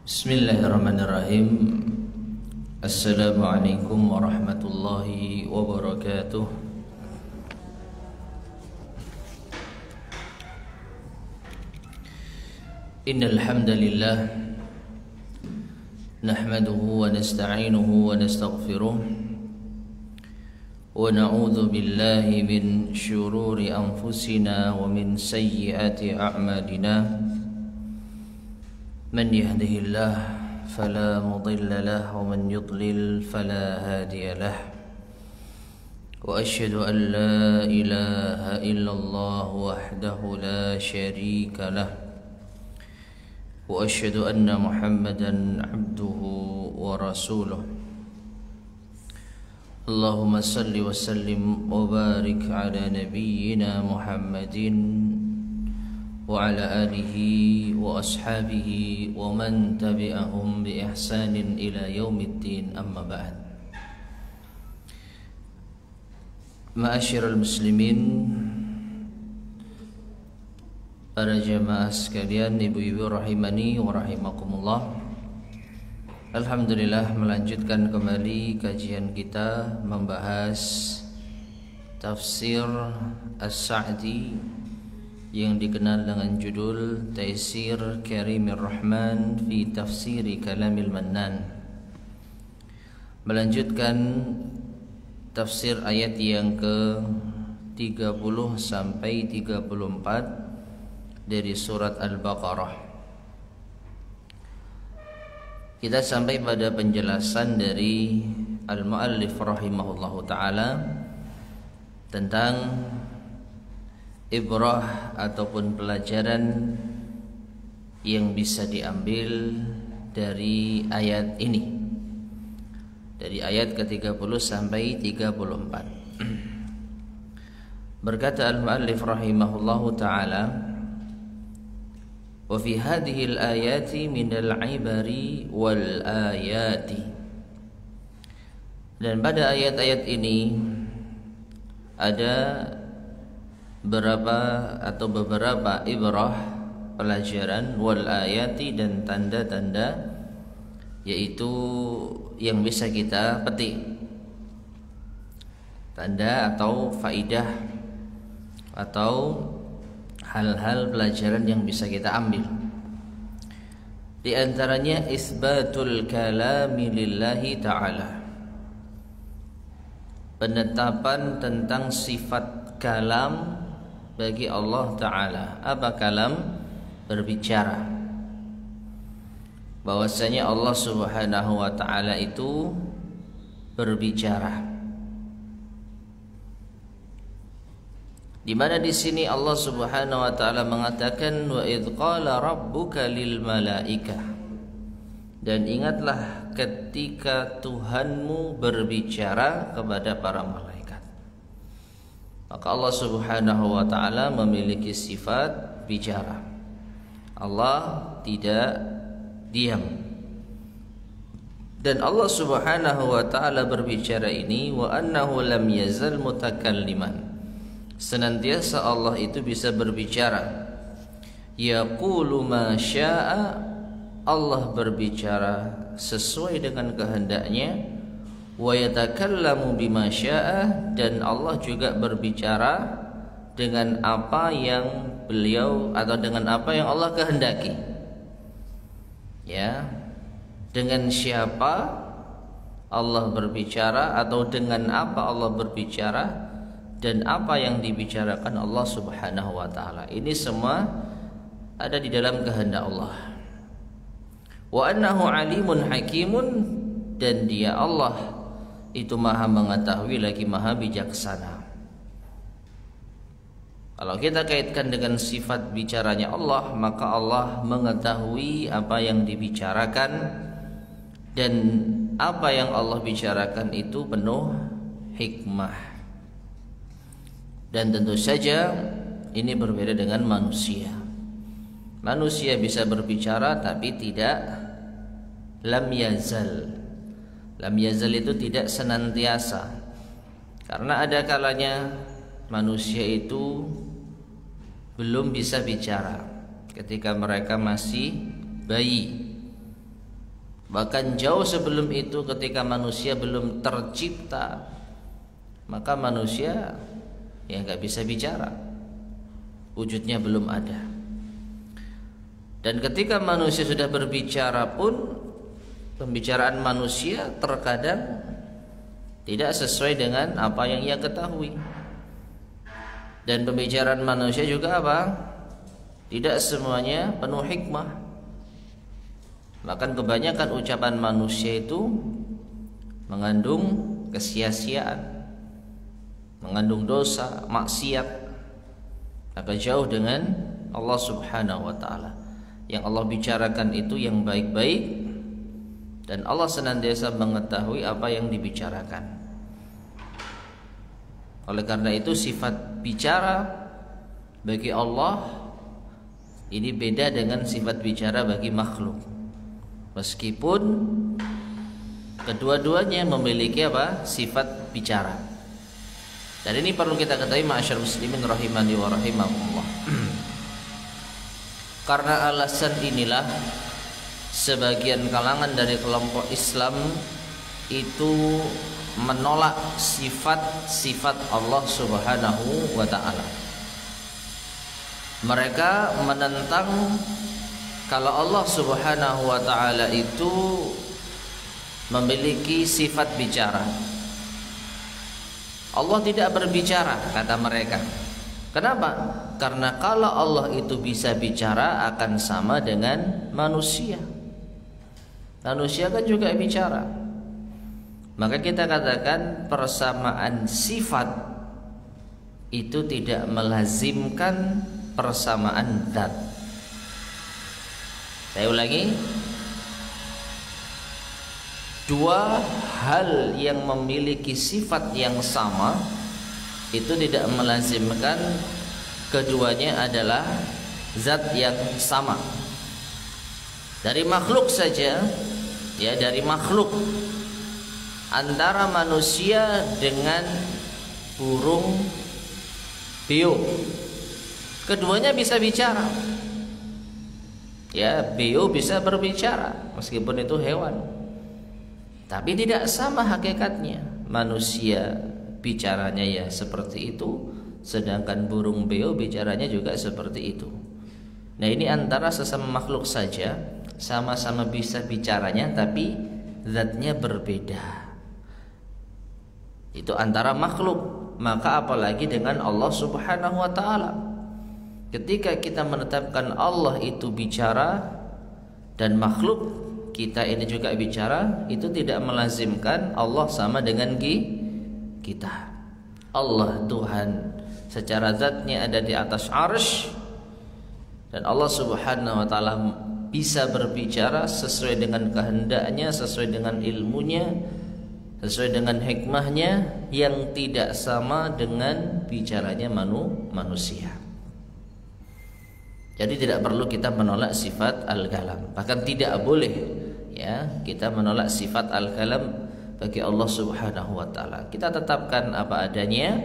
Bismillahirrahmanirrahim. Assalamualaikum warahmatullahi wabarakatuh. Innal hamdalillah nahmaduhu wa nasta'inuhu wa nastaghfiruh wa na'udzu billahi min syururi anfusina wa min sayyiati a'malina. من يهده الله فلا مضل له ومن يضلل فلا هادي له وأشهد أن لا إله إلا الله وحده لا شريك له وأشهد أن محمدا عبده ورسوله اللهم صل وسلم وبارك على نبينا محمد وعلى آله وأصحابه ومن تبعهم بإحسان إلى يوم الدين أما بعد. Ma'asyiral muslimin, para jamaah sekalian, ibu-ibu rahimani wa rahimakumullah. Alhamdulillah, melanjutkan kembali kajian kita membahas tafsir As-Sa'di yang dikenal dengan judul Taisir Karimir Rahman fi Tafsiri Kalamil Mannan. Melanjutkan tafsir ayat yang ke-30 sampai 34 dari surat Al-Baqarah. Kita sampai pada penjelasan dari al-muallif rahimahullahu ta'ala tentang ibrah ataupun pelajaran yang bisa diambil dari ayat ini, dari ayat ke-30 sampai 34. Berkata al-muallif rahimahullahu ta'ala, wa fi hadhihi al-ayati minal ibari wal ayati, dan pada ayat-ayat ini ada beberapa ibrah, pelajaran, wal ayati, dan tanda-tanda, yaitu yang bisa kita petik, tanda atau faidah atau hal-hal pelajaran yang bisa kita ambil. Di antaranya isbatul kalami lillahi ta'ala, penetapan tentang sifat kalam bagi Allah Ta'ala. Apa kalam? Berbicara. Bahwasanya Allah Subhanahu wa Ta'ala itu berbicara. Di mana di sini Allah Subhanahu wa Ta'ala mengatakan wa idz qala rabbuka lil malaikah, dan ingatlah ketika Tuhanmu berbicara kepada para malaikat. Maka Allah Subhanahu wa Ta'ala memiliki sifat bicara. Allah tidak diam. Dan Allah Subhanahu wa Ta'ala berbicara ini, wa annahu lam yazal mutakalliman, senantiasa Allah itu bisa berbicara. Yaqulu ma syaa, Allah berbicara sesuai dengan kehendaknya. Wa yatakallamu bima syaa, dan Allah juga berbicara dengan apa yang beliau atau dengan apa yang Allah kehendaki. Ya, dengan siapa Allah berbicara atau dengan apa Allah berbicara dan apa yang dibicarakan Allah Subhanahu wa Ta'ala. Ini semua ada di dalam kehendak Allah. Wa annahu alimun hakimun, dan dia Allah itu maha mengetahui lagi maha bijaksana. Kalau kita kaitkan dengan sifat bicaranya Allah, maka Allah mengetahui apa yang dibicarakan, dan apa yang Allah bicarakan itu penuh hikmah. Dan tentu saja ini berbeda dengan manusia. Manusia bisa berbicara tapi tidak lam yazal. Lam yazal itu tidak senantiasa, karena ada kalanya manusia itu belum bisa bicara ketika mereka masih bayi. Bahkan jauh sebelum itu, ketika manusia belum tercipta, maka manusia ya nggak bisa bicara, wujudnya belum ada. Dan ketika manusia sudah berbicara pun, pembicaraan manusia terkadang tidak sesuai dengan apa yang ia ketahui. Dan pembicaraan manusia juga apa? Tidak semuanya penuh hikmah. Bahkan kebanyakan ucapan manusia itu mengandung kesia-siaan, mengandung dosa, maksiat, maka jauh dengan Allah Subhanahu wa taala. Yang Allah bicarakan itu yang baik-baik, dan Allah senantiasa mengetahui apa yang dibicarakan. Oleh karena itu sifat bicara bagi Allah ini beda dengan sifat bicara bagi makhluk. Meskipun kedua-duanya memiliki apa? Sifat bicara. Dan ini perlu kita ketahui ma'asyar muslimin rahimani wa rahimakumullah. Karena alasan inilah sebagian kalangan dari kelompok Islam itu menolak sifat-sifat Allah Subhanahu wa taala. Mereka menentang kalau Allah Subhanahu wa taala itu memiliki sifat bicara. Allah tidak berbicara, kata mereka. Kenapa? Karena kalau Allah itu bisa bicara akan sama dengan manusia. Manusia kan juga bicara. Maka kita katakan persamaan sifat itu tidak melazimkan persamaan zat. Saya ulangi, dua hal yang memiliki sifat yang sama itu tidak melazimkan keduanya adalah zat yang sama. Dari makhluk saja, ya, dari makhluk antara manusia dengan burung beo, keduanya bisa bicara. Ya, beo bisa berbicara meskipun itu hewan, tapi tidak sama hakikatnya. Manusia bicaranya ya seperti itu, sedangkan burung beo bicaranya juga seperti itu. Nah, ini antara sesama makhluk saja, sama-sama bisa bicaranya tapi zatnya berbeda. Itu antara makhluk, maka apalagi dengan Allah Subhanahu wa taala. Ketika kita menetapkan Allah itu bicara dan makhluk kita ini juga bicara, itu tidak melazimkan Allah sama dengan kita. Allah Tuhan secara zatnya ada di atas arsy, dan Allah Subhanahu wa taala bisa berbicara sesuai dengan kehendaknya, sesuai dengan ilmunya, sesuai dengan hikmahnya, yang tidak sama dengan bicaranya manusia. Jadi tidak perlu kita menolak sifat al-kalam. Bahkan tidak boleh ya kita menolak sifat al-kalam bagi Allah Subhanahu wa taala. Kita tetapkan apa adanya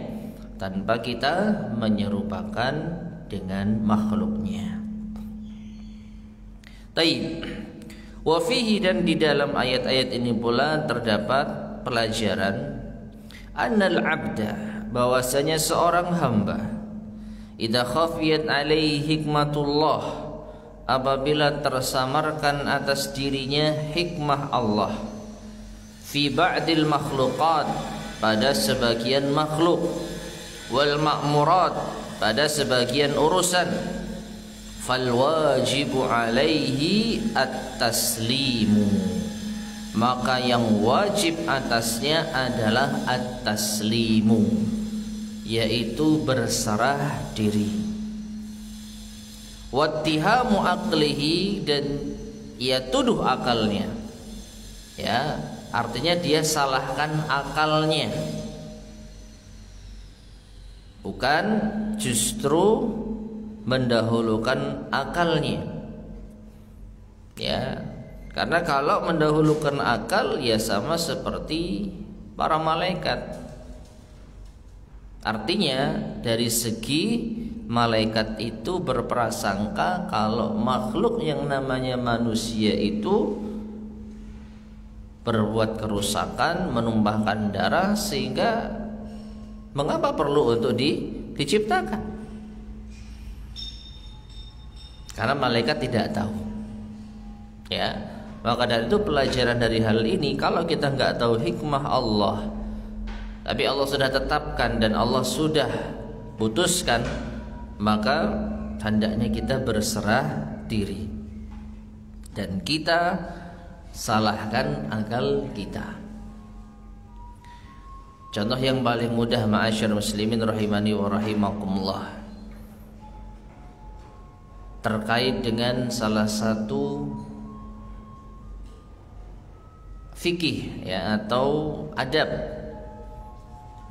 tanpa kita menyerupakan dengan makhluknya. Taib. Wa fihi, dan di dalam ayat-ayat ini pula terdapat pelajaran annal abda, bahwasanya seorang hamba idza khafiyat alaihi hikmatullah, apabila tersamarkan atas dirinya hikmah Allah, fi ba'dil makhluqat, pada sebagian makhluk, wal ma'murat, pada sebagian urusan, fal wajibu alaihi at-taslimu, maka yang wajib atasnya adalah at-taslimu, yaitu berserah diri. Wattihamu aqlihi, dan ia tuduh akalnya. Ya, artinya dia salahkan akalnya, bukan justru mendahulukan akalnya. Ya, karena kalau mendahulukan akal ya sama seperti para malaikat. Artinya dari segi malaikat itu berprasangka kalau makhluk yang namanya manusia itu berbuat kerusakan, menumpahkan darah, sehingga mengapa perlu untuk diciptakan? Karena malaikat tidak tahu. Ya, maka dari itu pelajaran dari hal ini, kalau kita nggak tahu hikmah Allah, tapi Allah sudah tetapkan dan Allah sudah putuskan, maka hendaknya kita berserah diri dan kita salahkan akal kita. Contoh yang paling mudah, ma'asyar muslimin rahimani wa rahimakumullah, terkait dengan salah satu fikih ya, atau adab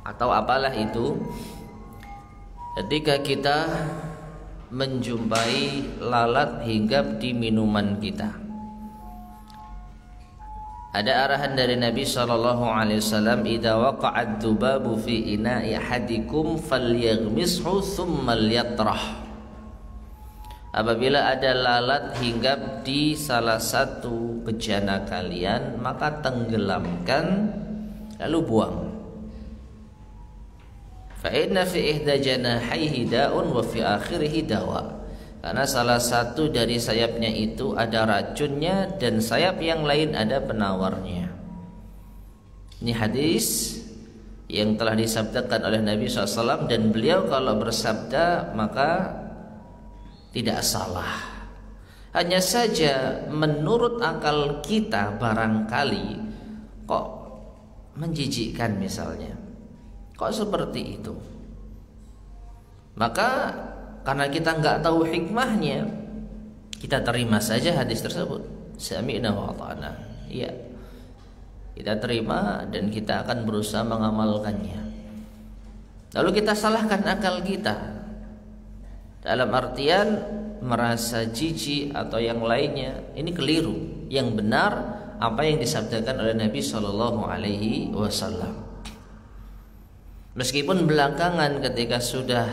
atau apalah itu, ketika kita menjumpai lalat hinggap di minuman kita. Ada arahan dari Nabi SAW, idza waqa'ad dzubabu fi ina'i ahadikum falyaghmishu thumma liyatrah. Apabila ada lalat hinggap di salah satu bejana kalian, maka tenggelamkan lalu buang. Fa inna fi ihda janahaihi da'un wa fi akhirih dawa. Karena salah satu dari sayapnya itu ada racunnya dan sayap yang lain ada penawarnya. Ini hadis yang telah disabdakan oleh Nabi SAW, dan beliau kalau bersabda maka tidak salah. Hanya saja menurut akal kita barangkali kok menjijikkan misalnya. Kok seperti itu? Maka karena kita nggak tahu hikmahnya, kita terima saja hadis tersebut. Sami'na wa ata'na. Iya, kita terima dan kita akan berusaha mengamalkannya. Lalu kita salahkan akal kita dalam artian merasa jijik atau yang lainnya. Ini keliru. Yang benar apa yang disabdakan oleh Nabi SAW. Meskipun belakangan ketika sudah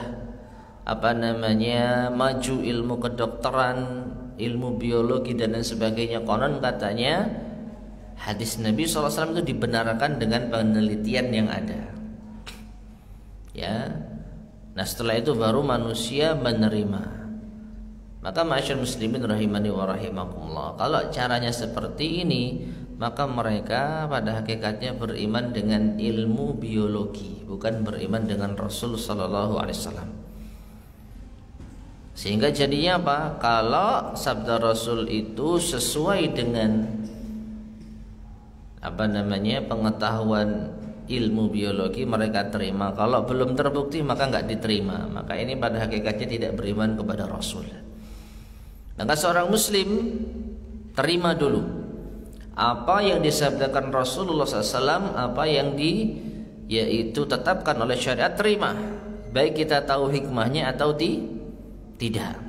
maju ilmu kedokteran, ilmu biologi dan lain sebagainya, konon katanya hadis Nabi SAW itu dibenarkan dengan penelitian yang ada. Ya, nah setelah itu baru manusia menerima. Maka ma'asyar muslimin rahimani wa rahimakumullah, kalau caranya seperti ini, maka mereka pada hakikatnya beriman dengan ilmu biologi, bukan beriman dengan Rasul sallallahu alaihi wasallam. Sehingga jadinya apa? Kalau sabda Rasul itu sesuai dengan pengetahuan ilmu biologi, mereka terima. Kalau belum terbukti maka nggak diterima. Maka ini pada hakikatnya tidak beriman kepada Rasul. Maka seorang muslim terima dulu apa yang disabdakan Rasulullah SAW, apa yang yaitu tetapkan oleh syariat, terima. Baik kita tahu hikmahnya atau tidak.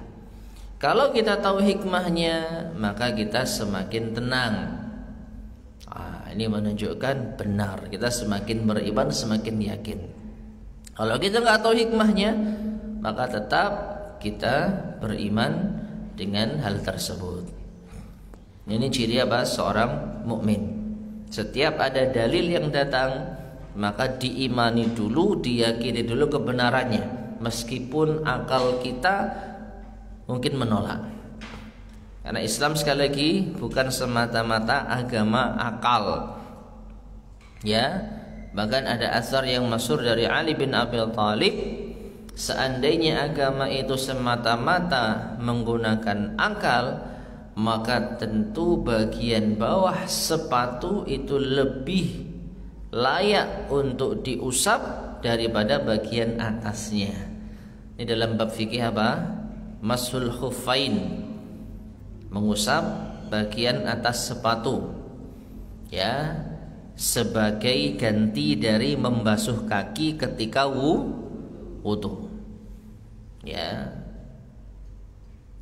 Kalau kita tahu hikmahnya, maka kita semakin tenang. Ini menunjukkan benar. Kita semakin beriman, semakin yakin. Kalau kita nggak tahu hikmahnya, maka tetap kita beriman dengan hal tersebut. Ini ciri apa? Seorang mukmin. Setiap ada dalil yang datang, maka diimani dulu, diyakini dulu kebenarannya, meskipun akal kita mungkin menolak. Karena Islam sekali lagi bukan semata-mata agama akal. Ya, bahkan ada asar yang masyhur dari Ali bin Abi Thalib, seandainya agama itu semata-mata menggunakan akal, maka tentu bagian bawah sepatu itu lebih layak untuk diusap daripada bagian atasnya. Ini dalam bab fikih apa? Mashul khuffain, mengusap bagian atas sepatu, ya, sebagai ganti dari membasuh kaki ketika wudu. Ya.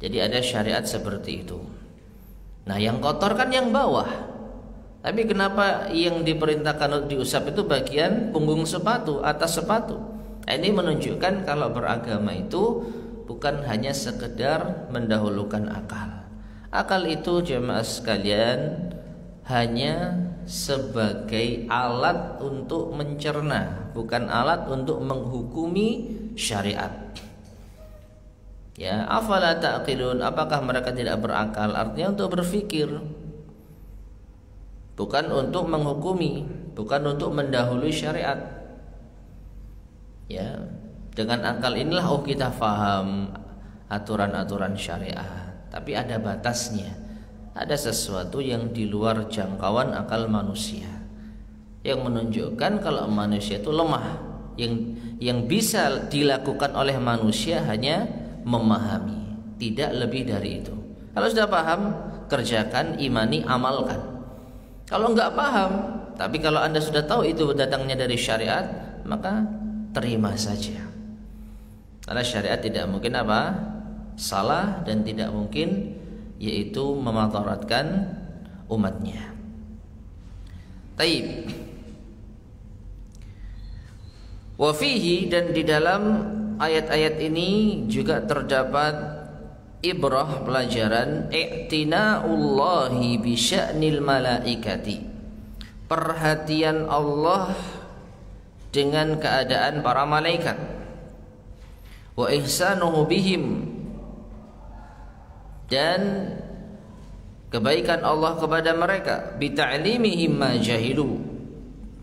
Jadi ada syariat seperti itu. Nah, yang kotor kan yang bawah. Tapi kenapa yang diperintahkan untuk diusap itu bagian punggung sepatu, atas sepatu? Ini menunjukkan kalau beragama itu bukan hanya sekedar mendahulukan akal. Akal itu jemaah sekalian hanya sebagai alat untuk mencerna, bukan alat untuk menghukumi syariat. Ya, afala ta'qilun, apakah mereka tidak berakal? Artinya untuk berpikir, bukan untuk menghukumi, bukan untuk mendahului syariat. Ya, dengan akal inilah kita faham aturan-aturan syariat, tapi ada batasnya. Ada sesuatu yang di luar jangkauan akal manusia, yang menunjukkan kalau manusia itu lemah. Yang bisa dilakukan oleh manusia hanya memahami, tidak lebih dari itu. Kalau sudah paham, kerjakan, imani, amalkan. Kalau enggak paham, tapi kalau Anda sudah tahu itu datangnya dari syariat, maka terima saja. Karena syariat tidak mungkin salah, dan tidak mungkin yaitu memadaratkan umatnya. Taib. Wa fihi, dan di dalam ayat-ayat ini juga terdapat ibrah, pelajaran i'tina'ullahi bi sya'nil malaikati, perhatian Allah dengan keadaan para malaikat, wa ihsanuhu bihim, dan kebaikan Allah kepada mereka, bita'limihim ma jahilu,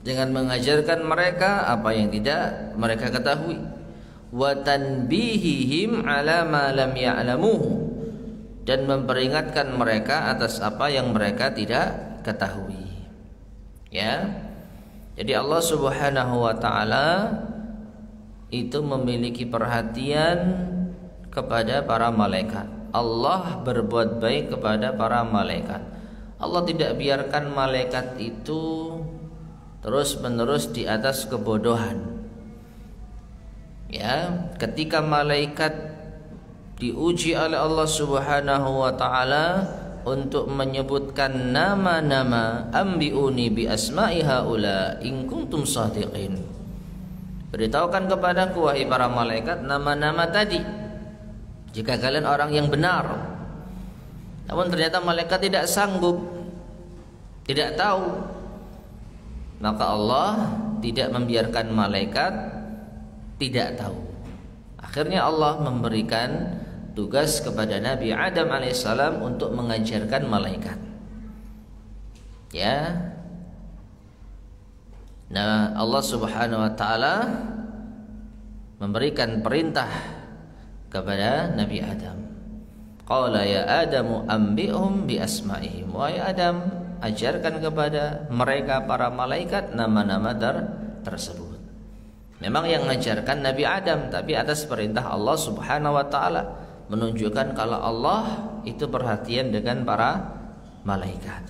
dengan mengajarkan mereka apa yang tidak mereka ketahui, wa tanbihihim ala ma lam ya'lamuhu, dan memperingatkan mereka atas apa yang mereka tidak ketahui. Ya. Jadi Allah Subhanahu wa taala itu memiliki perhatian kepada para malaikat. Allah berbuat baik kepada para malaikat. Allah tidak biarkan malaikat itu terus-menerus di atas kebodohan. Ya, ketika malaikat diuji oleh Allah Subhanahu wa taala untuk menyebutkan nama-nama, ambiuni bi asma'i haula in kuntum shadiqin. Beritahukan kepadaku wahai para malaikat nama-nama tadi, jika kalian orang yang benar. Namun ternyata malaikat tidak sanggup, tidak tahu. Maka Allah tidak membiarkan malaikat tidak tahu. Akhirnya Allah memberikan tugas kepada Nabi Adam alaihissalam untuk mengajarkan malaikat. Ya. Nah, Allah Subhanahu wa taala memberikan perintah kepada Nabi Adam. Qala ya Adamu ambi'hum bi asma'ihim. Wahai Adam, ajarkan kepada mereka para malaikat nama-nama tersebut. Memang yang mengajarkan Nabi Adam, tapi atas perintah Allah Subhanahu wa taala, menunjukkan kalau Allah itu perhatian dengan para malaikat.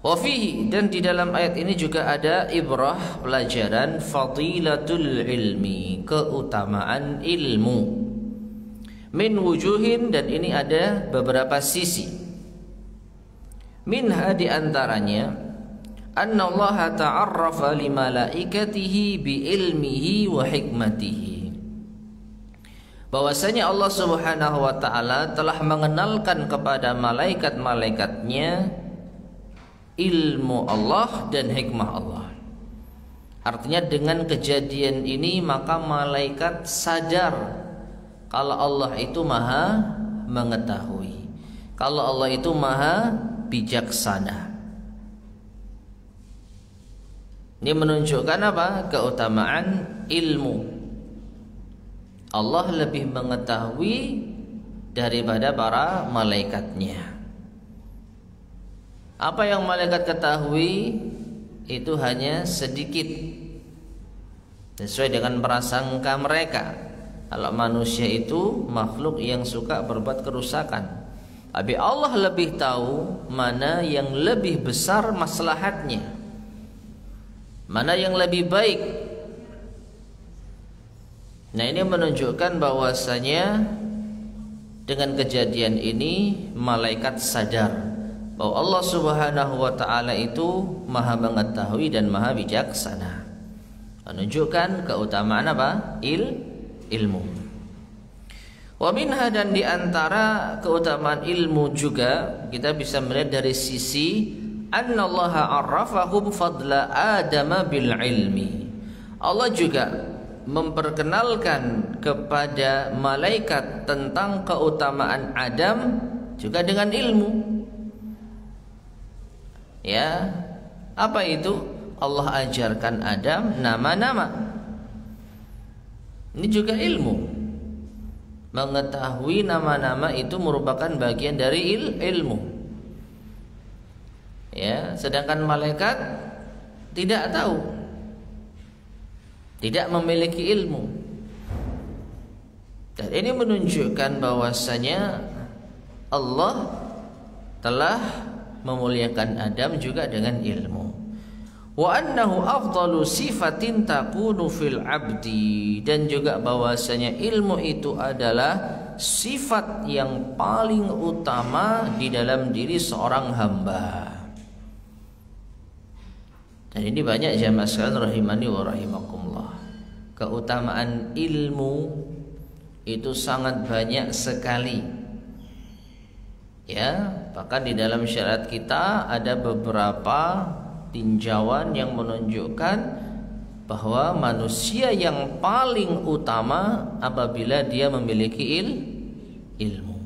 Wa fihi, dan di dalam ayat ini juga ada ibrah, pelajaran fadilatul ilmi, keutamaan ilmu. Min wujuhin, dan ini ada beberapa sisi. Minha, di antaranya, anna Allah ta'arrafa li malaikatihi bi ilmihi wa hikmatihi. Bahwasanya Allah Subhanahu wa taala telah mengenalkan kepada malaikat-malaikatnya ilmu Allah dan hikmah Allah. Artinya dengan kejadian ini maka malaikat sadar kalau Allah itu maha mengetahui, kalau Allah itu maha bijaksana. Ini menunjukkan apa? Keutamaan ilmu. Allah lebih mengetahui daripada para malaikatnya. Apa yang malaikat ketahui itu hanya sedikit, sesuai dengan prasangka mereka. Kalau manusia itu makhluk yang suka berbuat kerusakan, tapi Allah lebih tahu mana yang lebih besar maslahatnya, mana yang lebih baik. Nah, ini menunjukkan bahwasanya dengan kejadian ini malaikat sadar bahwa Allah Subhanahu wa taala itu maha mengetahui dan maha bijaksana. Menunjukkan keutamaan apa? Ilmu. Wa minha, dan di antara keutamaan ilmu juga kita bisa melihat dari sisi annallaha arrafahum fadla Adam bil ilmi. Allah juga memperkenalkan kepada malaikat tentang keutamaan Adam juga dengan ilmu. Ya, apa itu? Allah ajarkan Adam nama-nama. Ini juga ilmu. Mengetahui nama-nama itu merupakan bagian dari ilmu. Ya, sedangkan malaikat tidak tahu, tidak memiliki ilmu. Dan ini menunjukkan bahwasanya Allah telah memuliakan Adam juga dengan ilmu. Wa annahu afdalu sifatin takunu fil abdi, dan juga bahwasanya ilmu itu adalah sifat yang paling utama di dalam diri seorang hamba. Dan ini banyak jamaah sekalian rahimani wa rahimakumullah. Keutamaan ilmu itu sangat banyak sekali. Ya, bahkan di dalam syariat kita ada beberapa tinjauan yang menunjukkan bahwa manusia yang paling utama apabila dia memiliki ilmu.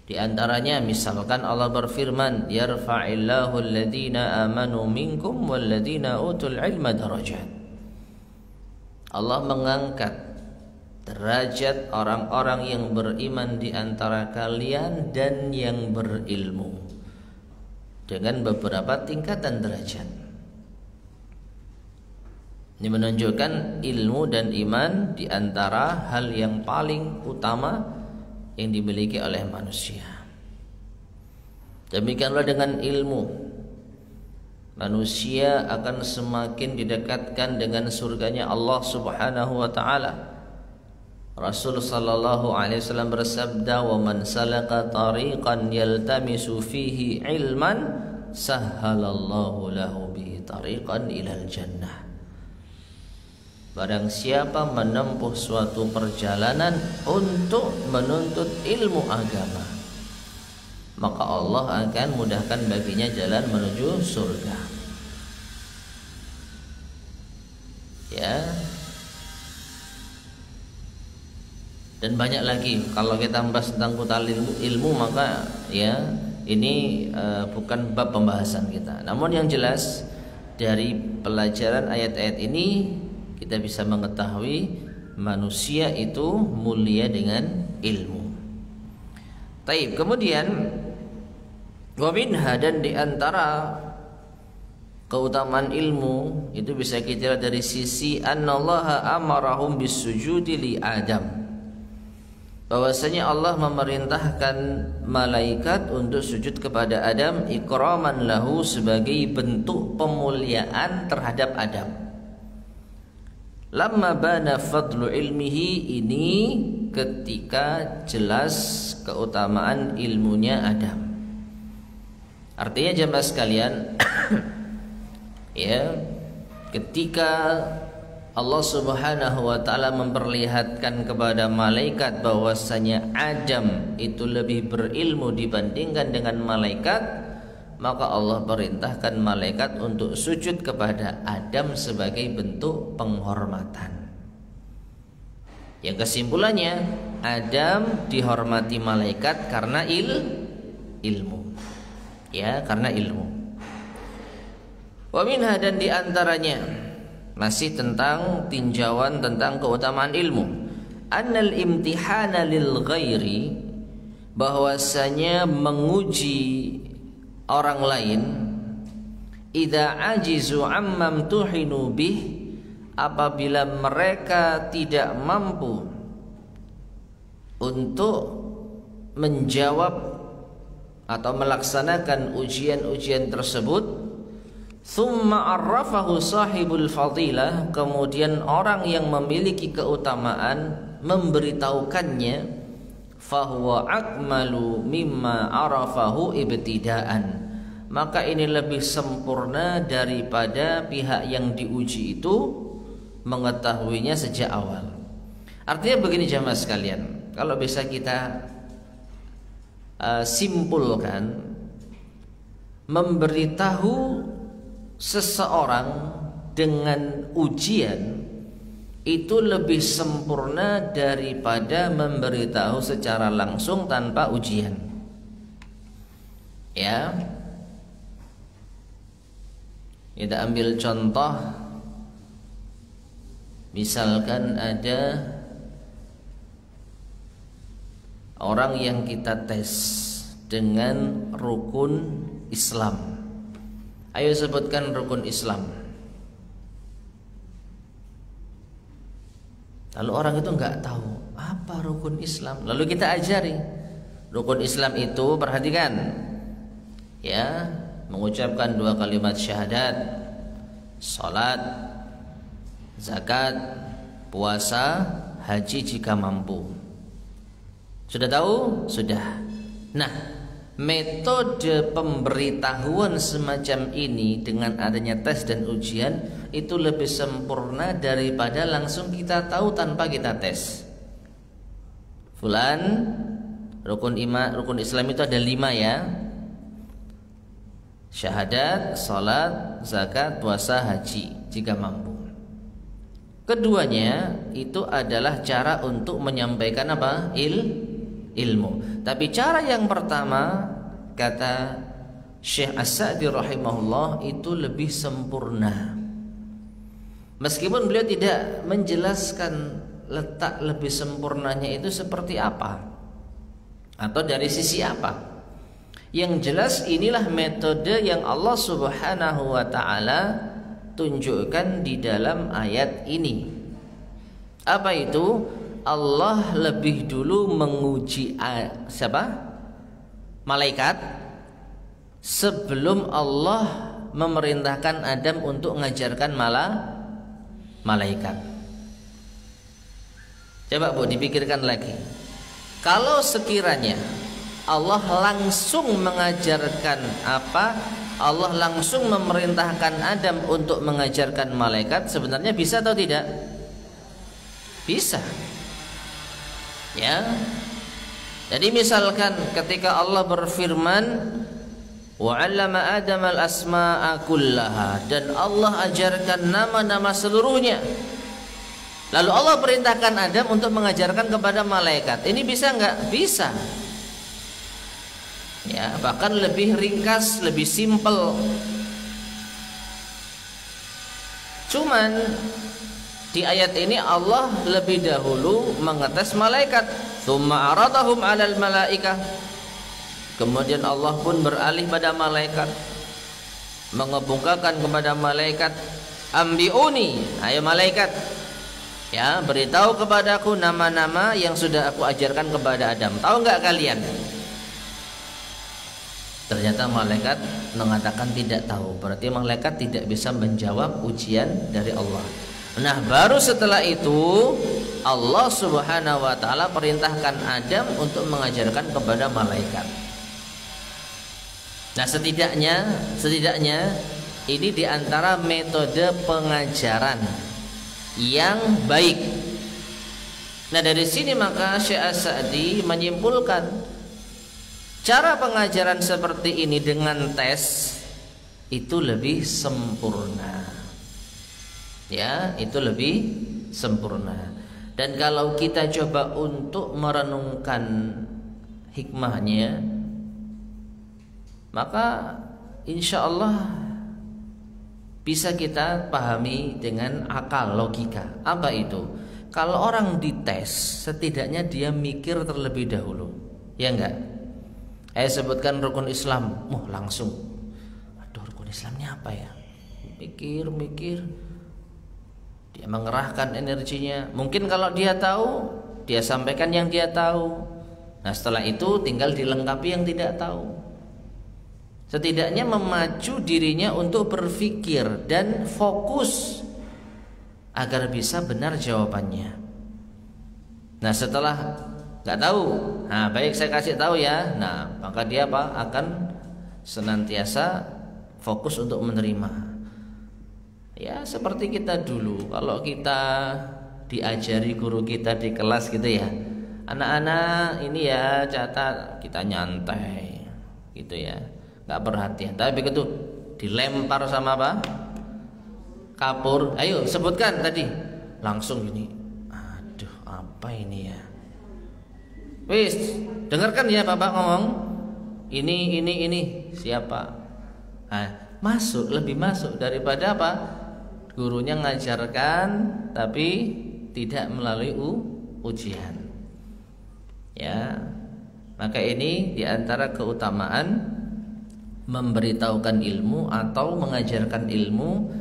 Di antaranya misalkan Allah berfirman, yarfa'illahu alladhina amanu minkum walladhina utul ilma darajat. Allah mengangkat derajat orang-orang yang beriman di antara kalian dan yang berilmu dengan beberapa tingkatan derajat. Ini menunjukkan ilmu dan iman di antara hal yang paling utama yang dimiliki oleh manusia. Demikianlah dengan ilmu, manusia akan semakin didekatkan dengan surganya Allah Subhanahu wa taala. Rasul sallallahu alaihi wasallam bersabda, "Wa man salaka tariqan yaltamisu fihi ilman, sahhalallahu lahu bihi tariqan ilal jannah." Barang siapa menempuh suatu perjalanan untuk menuntut ilmu agama, maka Allah akan mudahkan baginya jalan menuju surga. Ya. Dan banyak lagi kalau kita membahas tentang keutamaan ilmu, maka ya ini bukan bab pembahasan kita. Namun yang jelas dari pelajaran ayat-ayat ini kita bisa mengetahui manusia itu mulia dengan ilmu. Taib. Kemudian wa minha, dan di antara keutamaan ilmu itu bisa kita lihat dari sisi annallaha amarahum bisujudi li Adam, bahwasanya Allah memerintahkan malaikat untuk sujud kepada Adam ikraman lahu, sebagai bentuk pemuliaan terhadap Adam. Lamma bana fadlu ilmihi, ini ketika jelas keutamaan ilmunya Adam. Artinya jemaah sekalian, ya, ketika Allah Subhanahu wa taala memperlihatkan kepada malaikat bahwasanya Adam itu lebih berilmu dibandingkan dengan malaikat, maka Allah perintahkan malaikat untuk sujud kepada Adam sebagai bentuk penghormatan. Yang kesimpulannya, Adam dihormati malaikat karena ilmu. Ya, karena ilmu. Wa minha, dan diantaranya masih tentang tinjauan tentang keutamaan ilmu, annal imtihana lil ghairi, bahwasanya menguji orang lain, idza ajizu ammam tuhinu bih, apabila mereka tidak mampu untuk menjawab atau melaksanakan ujian-ujian tersebut, thumma arrafahu sahibul fadilah, kemudian orang yang memiliki keutamaan memberitahukannya, fahuwa akmalu mimma arafahu ibtidaan, maka ini lebih sempurna daripada pihak yang diuji itu mengetahuinya sejak awal. Artinya begini jamaah sekalian, kalau bisa kita simpulkan, memberitahu seseorang dengan ujian itu lebih sempurna daripada memberitahu secara langsung tanpa ujian. Ya, kita ambil contoh, misalkan ada orang yang kita tes dengan rukun Islam. Ayo sebutkan rukun Islam. Lalu orang itu nggak tahu apa rukun Islam. Lalu kita ajari rukun Islam itu, perhatikan ya, mengucapkan 2 kalimat syahadat, salat, zakat, puasa, haji jika mampu. Sudah tahu? Sudah. Nah, metode pemberitahuan semacam ini dengan adanya tes dan ujian itu lebih sempurna daripada langsung kita tahu tanpa kita tes. Fulan, rukun Islam itu ada 5 ya. Syahadat, salat, zakat, puasa, haji jika mampu. Keduanya itu adalah cara untuk menyampaikan apa? Ilmu. Tapi cara yang pertama, kata Syekh As-Sa'di rahimahullah, itu lebih sempurna. Meskipun beliau tidak menjelaskan letak lebih sempurnanya itu seperti apa atau dari sisi apa. Yang jelas inilah metode yang Allah Subhanahu wa taala tunjukkan di dalam ayat ini. Apa itu? Allah lebih dulu menguji siapa? Malaikat sebelum Allah memerintahkan Adam untuk mengajarkan malaikat. Coba Bu dipikirkan lagi. Kalau sekiranya Allah langsung mengajarkan apa? Allah langsung memerintahkan Adam untuk mengajarkan malaikat, sebenarnya bisa atau tidak? Bisa. Ya. Jadi misalkan ketika Allah berfirman, wa 'allama Adam al-asma'a kullaha, dan Allah ajarkan nama-nama seluruhnya. Lalu Allah perintahkan Adam untuk mengajarkan kepada malaikat. Ini bisa enggak? Bisa. Ya, bahkan lebih ringkas, lebih simpel. Cuman di ayat ini Allah lebih dahulu mengetes malaikat, tsumma aradahum 'alal malaikah. Kemudian Allah pun beralih pada malaikat, mengemukakan kepada malaikat, ambiuni, ayo malaikat, ya beritahu kepadaku nama-nama yang sudah aku ajarkan kepada Adam. Tahu nggak kalian? Ternyata malaikat mengatakan tidak tahu. Berarti malaikat tidak bisa menjawab ujian dari Allah. Nah, baru setelah itu Allah Subhanahu wa taala perintahkan Adam untuk mengajarkan kepada malaikat. Nah, setidaknya ini diantara metode pengajaran yang baik. Nah, dari sini maka Syekh As-Sa'di menyimpulkan cara pengajaran seperti ini dengan tes itu lebih sempurna. Ya, itu lebih sempurna. Dan kalau kita coba untuk merenungkan hikmahnya, maka insya Allah bisa kita pahami dengan akal, logika. Apa itu? Kalau orang dites, setidaknya dia mikir terlebih dahulu, ya enggak? Sebutkan rukun Islam, langsung. Aduh, rukun Islamnya apa ya? Mikir. Dia mengerahkan energinya. Mungkin kalau dia tahu, dia sampaikan yang dia tahu. Nah, setelah itu tinggal dilengkapi yang tidak tahu. Setidaknya memacu dirinya untuk berpikir dan fokus agar bisa benar jawabannya. Nah, setelah nggak tahu, nah baik saya kasih tahu ya. Nah, maka dia akan senantiasa fokus untuk menerima. Ya, seperti kita dulu, kalau kita diajari guru kita di kelas gitu ya, Anak-anak ini ya catat, kita nyantai gitu ya, nggak perhatian. Tapi begitu dilempar sama apa? Kapur, ayo sebutkan tadi, langsung gini, aduh apa ini ya? Wis, dengarkan ya bapak ngomong, ini siapa? Nah, lebih masuk daripada apa? Gurunya ngajarkan tapi tidak melalui ujian. Ya, maka ini diantara keutamaan memberitahukan ilmu atau mengajarkan ilmu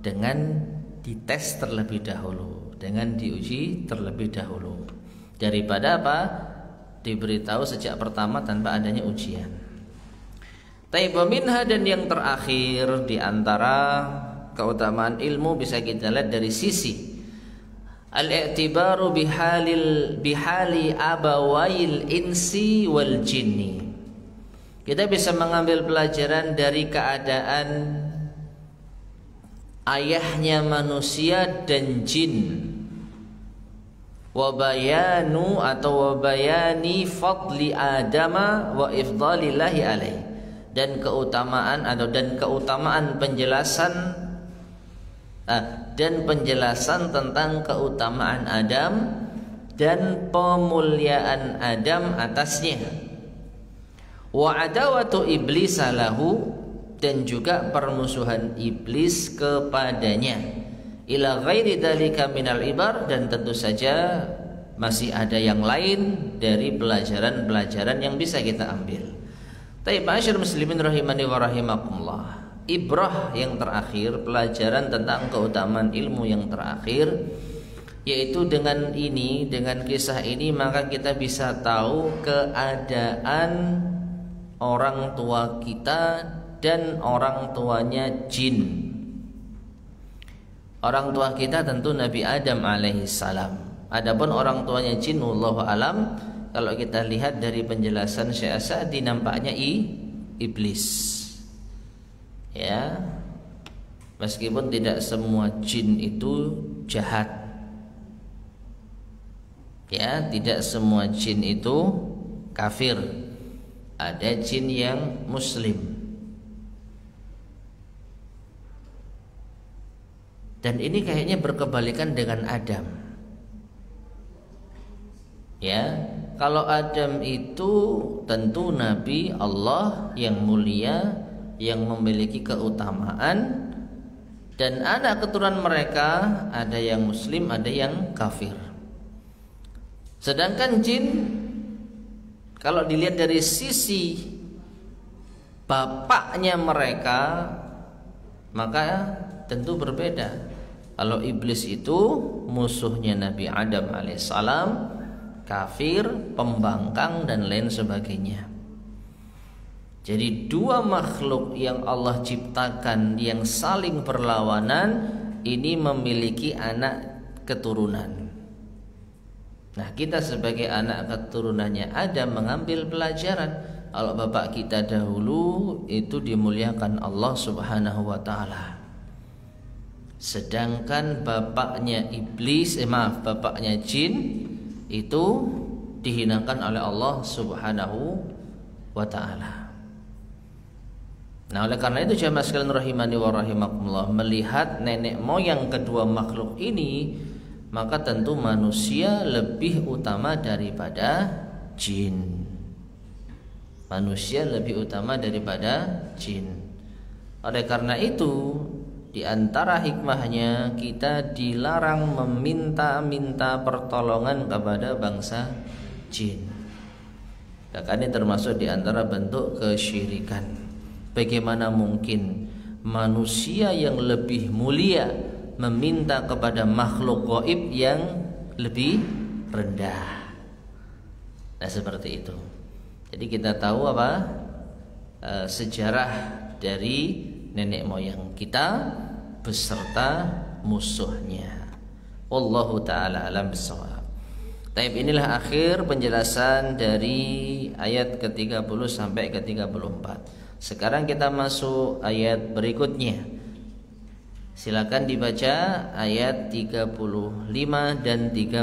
dengan dites terlebih dahulu, dengan diuji terlebih dahulu, daripada apa? Diberitahu sejak pertama tanpa adanya ujian. Taib minha, dan yang terakhir diantara keutamaan ilmu bisa kita lihat dari sisi al-i'tibaru bihali abawail insi wal jinni. Kita bisa mengambil pelajaran dari keadaan ayahnya manusia dan jin. Wabayanu atau wabayani fadli adama wa ifdalillahi alaih, dan keutamaan penjelasan tentang keutamaan Adam dan pemuliaan Adam atasnya. Wa adawatu iblis lahu, dan juga permusuhan iblis kepadanya. Ila ghairi dzalika minal ibar, dan tentu saja masih ada yang lain dari pelajaran-pelajaran yang bisa kita ambil. Taib ma'asyiral muslimin rahimani wa rahimakumullah. Ibrah yang terakhir, pelajaran tentang keutamaan ilmu yang terakhir, yaitu dengan kisah ini maka kita bisa tahu keadaan orang tua kita dan orang tuanya jin. Orang tua kita tentu Nabi Adam alaihissalam. Adapun orang tuanya jin, wallahu alam, kalau kita lihat dari penjelasan Syekh As-Sa'di nampaknya iblis. Ya, meskipun tidak semua jin itu jahat. Ya, tidak semua jin itu kafir. Ada jin yang muslim. Dan ini kayaknya berkebalikan dengan Adam. Ya, kalau Adam itu tentu Nabi Allah yang mulia, yang memiliki keutamaan, dan anak keturunan mereka ada yang muslim, ada yang kafir. Sedangkan jin, kalau dilihat dari sisi bapaknya mereka, maka tentu berbeda. Kalau iblis itu musuhnya Nabi Adam alaihissalam, kafir, pembangkang dan lain sebagainya. Jadi dua makhluk yang Allah ciptakan yang saling berlawanan ini memiliki anak keturunan. Nah, kita sebagai anak keturunannya Adam mengambil pelajaran. Kalau bapak kita dahulu itu dimuliakan Allah Subhanahu wa taala. Sedangkan bapaknya jin itu dihinakan oleh Allah Subhanahu wa taala. Nah, oleh karena itu jamaah sekalian rahimani wa rahimakumullah, melihat nenek moyang kedua makhluk ini, maka tentu manusia lebih utama daripada jin. Manusia lebih utama daripada jin. Oleh karena itu, di antara hikmahnya kita dilarang meminta-minta pertolongan kepada bangsa jin. Bahkan ini termasuk di antara bentuk kesyirikan. Bagaimana mungkin manusia yang lebih mulia meminta kepada makhluk gaib yang lebih rendah? Nah, seperti itu. Jadi kita tahu apa sejarah dari nenek moyang kita beserta musuhnya. Wallahu ta'ala alam bissawab. Taib, inilah akhir penjelasan dari ayat ke-30 sampai ke-34. Sekarang kita masuk ayat berikutnya. Silakan dibaca ayat 35 dan 36.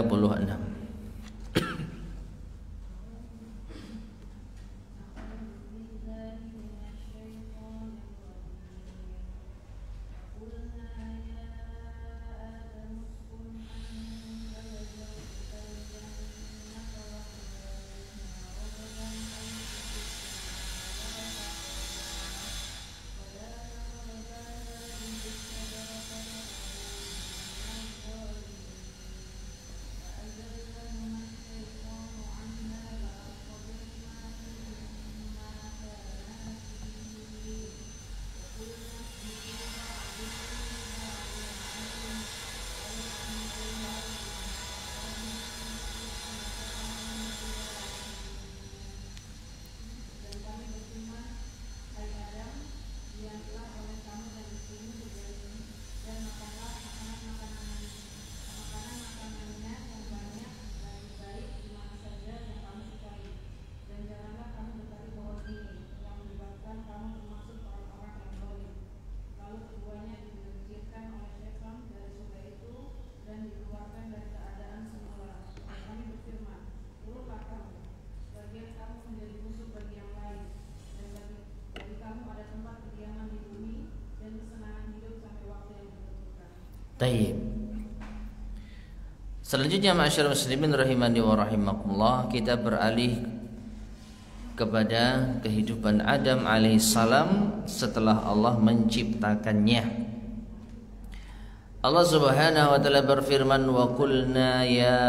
Taib. Selanjutnya ma'asyiral muslimin rahimani wa rahimakumullah, kita beralih kepada kehidupan Adam alaihissalam setelah Allah menciptakannya. Allah Subhanahu wa taala berfirman, wa qulna ya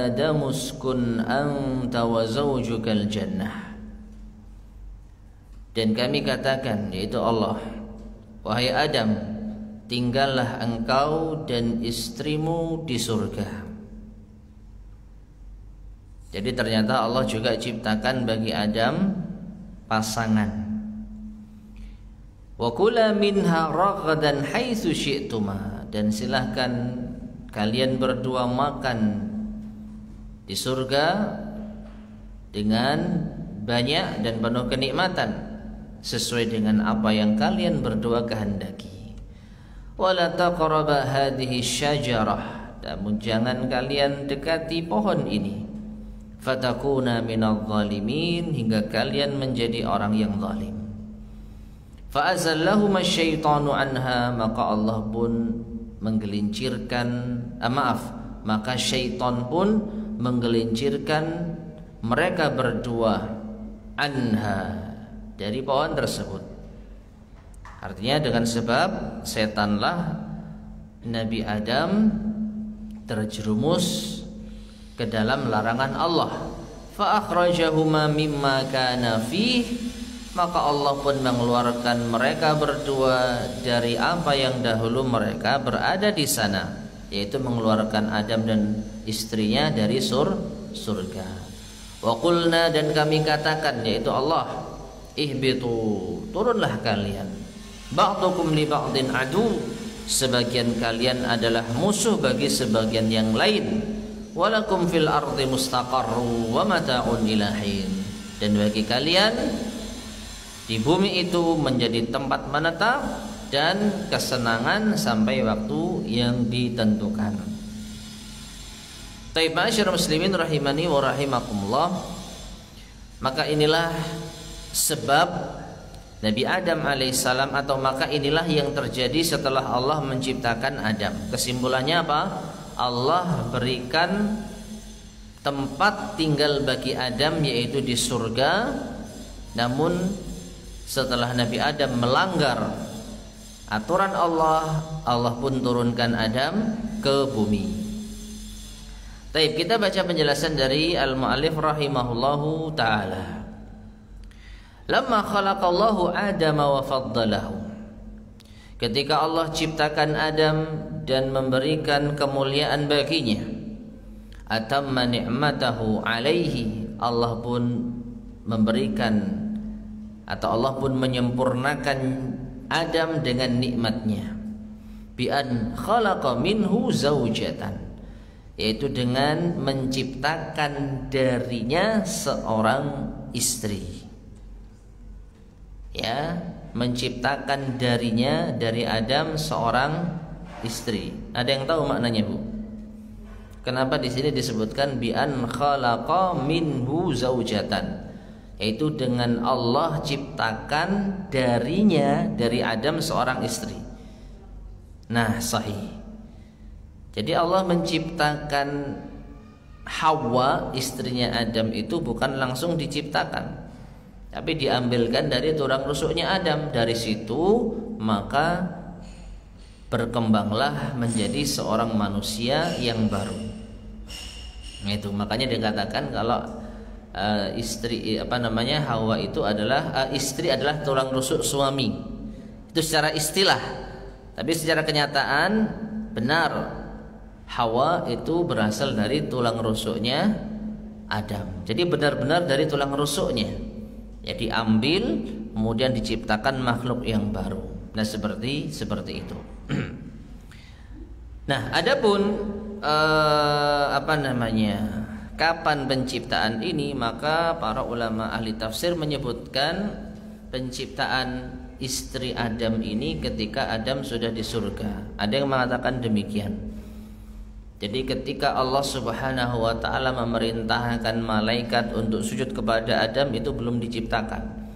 Adam uskun anta wa zawjukal jannah. Dan kami katakan, yaitu Allah, wahai Adam, tinggallah engkau dan istrimu di surga. Jadi ternyata Allah juga ciptakan bagi Adam pasangan. Wa kula minha ragadan haitsu syi'tuma, dan silahkan kalian berdua makan di surga dengan banyak dan penuh kenikmatan sesuai dengan apa yang kalian berdua kehendaki. Wala taqraba hadhihi syajarah, namun jangan kalian dekati pohon ini. Fatakuna minadh dhalimin, hingga kalian menjadi orang yang zalim. Fa'azallahuma syaitanu anha, maka Allah pun menggelincirkan, maka syaitan pun menggelincirkan mereka berdua anha, dari pohon tersebut. Artinya dengan sebab setanlah Nabi Adam terjerumus ke dalam larangan Allah. Fa akhrajahuma mimma kana fih, maka Allah pun mengeluarkan mereka berdua dari apa yang dahulu mereka berada di sana, yaitu mengeluarkan Adam dan istrinya dari surga. Wa qulna, dan kami katakan, yaitu Allah, ihbitu, turunlah kalian, ba'dukum li ba'din adu, sebagian kalian adalah musuh bagi sebagian yang lain. Walakum fil ardi mustaqarru wa mata'un ila hin, dan bagi kalian di bumi itu menjadi tempat menetap dan kesenangan sampai waktu yang ditentukan. Taib ma'asyiral muslimin rahimani wa rahimakumullah, maka inilah sebab Nabi Adam alaihissalam, atau maka inilah yang terjadi setelah Allah menciptakan Adam. Kesimpulannya apa? Allah berikan tempat tinggal bagi Adam, yaitu di surga. Namun setelah Nabi Adam melanggar aturan Allah, Allah pun turunkan Adam ke bumi. Baik, kita baca penjelasan dari al-mu'allif rahimahullahu ta'ala. Lamma khalaqallahu Adama wa faddalahu, ketika Allah ciptakan Adam dan memberikan kemuliaan baginya, atamma ni'matahu alaihi, Allah pun memberikan, atau Allah pun menyempurnakan Adam dengan nikmatnya, bi an khalaqa minhu zaujatan, yaitu dengan menciptakan darinya seorang istri. Ya, menciptakan darinya, dari Adam, seorang istri. Ada yang tahu maknanya, Bu? Kenapa di sini disebutkan bi an khalaqa minhu zaujatan? Yaitu dengan Allah ciptakan darinya, dari Adam, seorang istri. Nah, sahih. Jadi Allah menciptakan Hawa, istrinya Adam, itu bukan langsung diciptakan, tapi diambilkan dari tulang rusuknya Adam. Dari situ maka berkembanglah menjadi seorang manusia yang baru. Itu makanya dikatakan kalau istri Hawa itu adalah istri adalah tulang rusuk suami. Itu secara istilah. Tapi secara kenyataan benar, Hawa itu berasal dari tulang rusuknya Adam. Jadi benar-benar dari tulang rusuknya. Jadi ambil, kemudian diciptakan makhluk yang baru. Nah, seperti itu. Nah, adapun kapan penciptaan ini, maka para ulama ahli tafsir menyebutkan penciptaan istri Adam ini ketika Adam sudah di surga. Ada yang mengatakan demikian. Jadi ketika Allah Subhanahu wa ta'ala memerintahkan malaikat untuk sujud kepada Adam, itu belum diciptakan.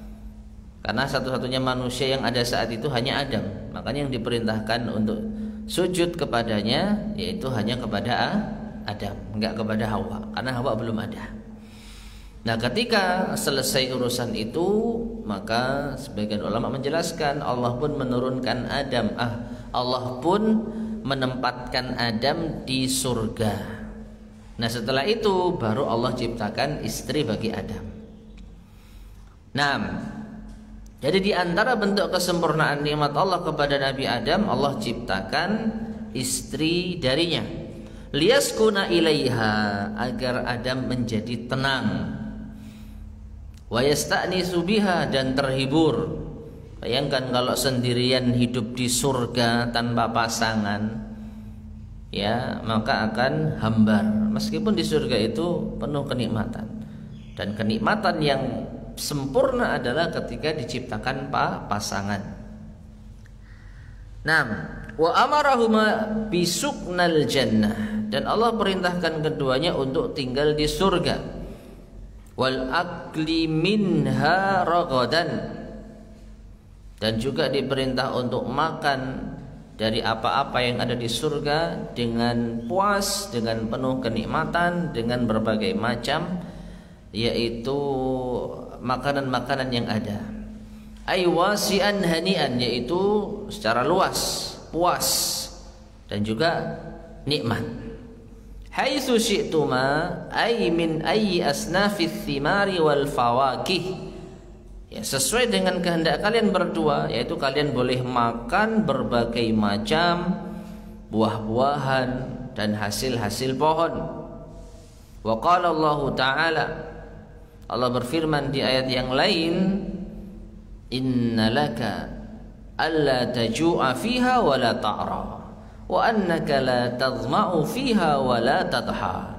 Karena satu-satunya manusia yang ada saat itu hanya Adam. Makanya yang diperintahkan untuk sujud kepadanya yaitu hanya kepada Adam, enggak kepada Hawa, karena Hawa belum ada. Nah, ketika selesai urusan itu, maka sebagian ulama menjelaskan Allah pun menurunkan Adam. Allah pun menempatkan Adam di surga. Nah, setelah itu baru Allah ciptakan istri bagi Adam. Nah, jadi di antara bentuk kesempurnaan nikmat Allah kepada Nabi Adam, Allah ciptakan istri darinya. Liyaskuna ilaiha, agar Adam menjadi tenang. Wa yasta'nisu biha, dan terhibur. Bayangkan kalau sendirian hidup di surga tanpa pasangan, ya, maka akan hambar. Meskipun di surga itu penuh kenikmatan, dan kenikmatan yang sempurna adalah ketika diciptakan pasangan. Nah, wa amarahuma bisuknal jannah, dan Allah perintahkan keduanya untuk tinggal di surga. Wal akli minha ragadan, dan juga diperintah untuk makan dari apa-apa yang ada di surga dengan puas, dengan penuh kenikmatan, dengan berbagai macam, yaitu makanan-makanan yang ada. Ay wasi'an hani'an, yaitu secara luas, puas, dan juga nikmat. Haitsu syi'tuma ay min ayyi asnafith thimari wal fawakih, ya, sesuai dengan kehendak kalian berdua, yaitu kalian boleh makan berbagai macam buah-buahan dan hasil-hasil pohon. Wa qala Allah Ta'ala, Allah berfirman di ayat yang lain, innalaka alla taju'a fiha wa la ta'ra wa annaka la tadhma'u fiha wa la tadha.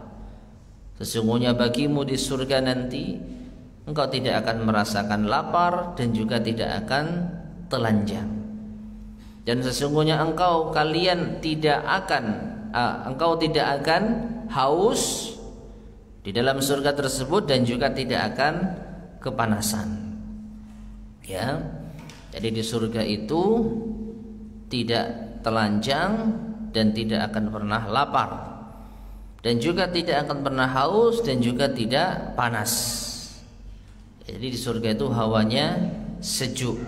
Sesungguhnya bagimu di surga nanti engkau tidak akan merasakan lapar dan juga tidak akan telanjang. Dan sesungguhnya engkau tidak akan haus di dalam surga tersebut, dan juga tidak akan kepanasan. Ya. Jadi di surga itu tidak telanjang dan tidak akan pernah lapar, dan juga tidak akan pernah haus dan juga tidak panas. Jadi di surga itu hawanya sejuk,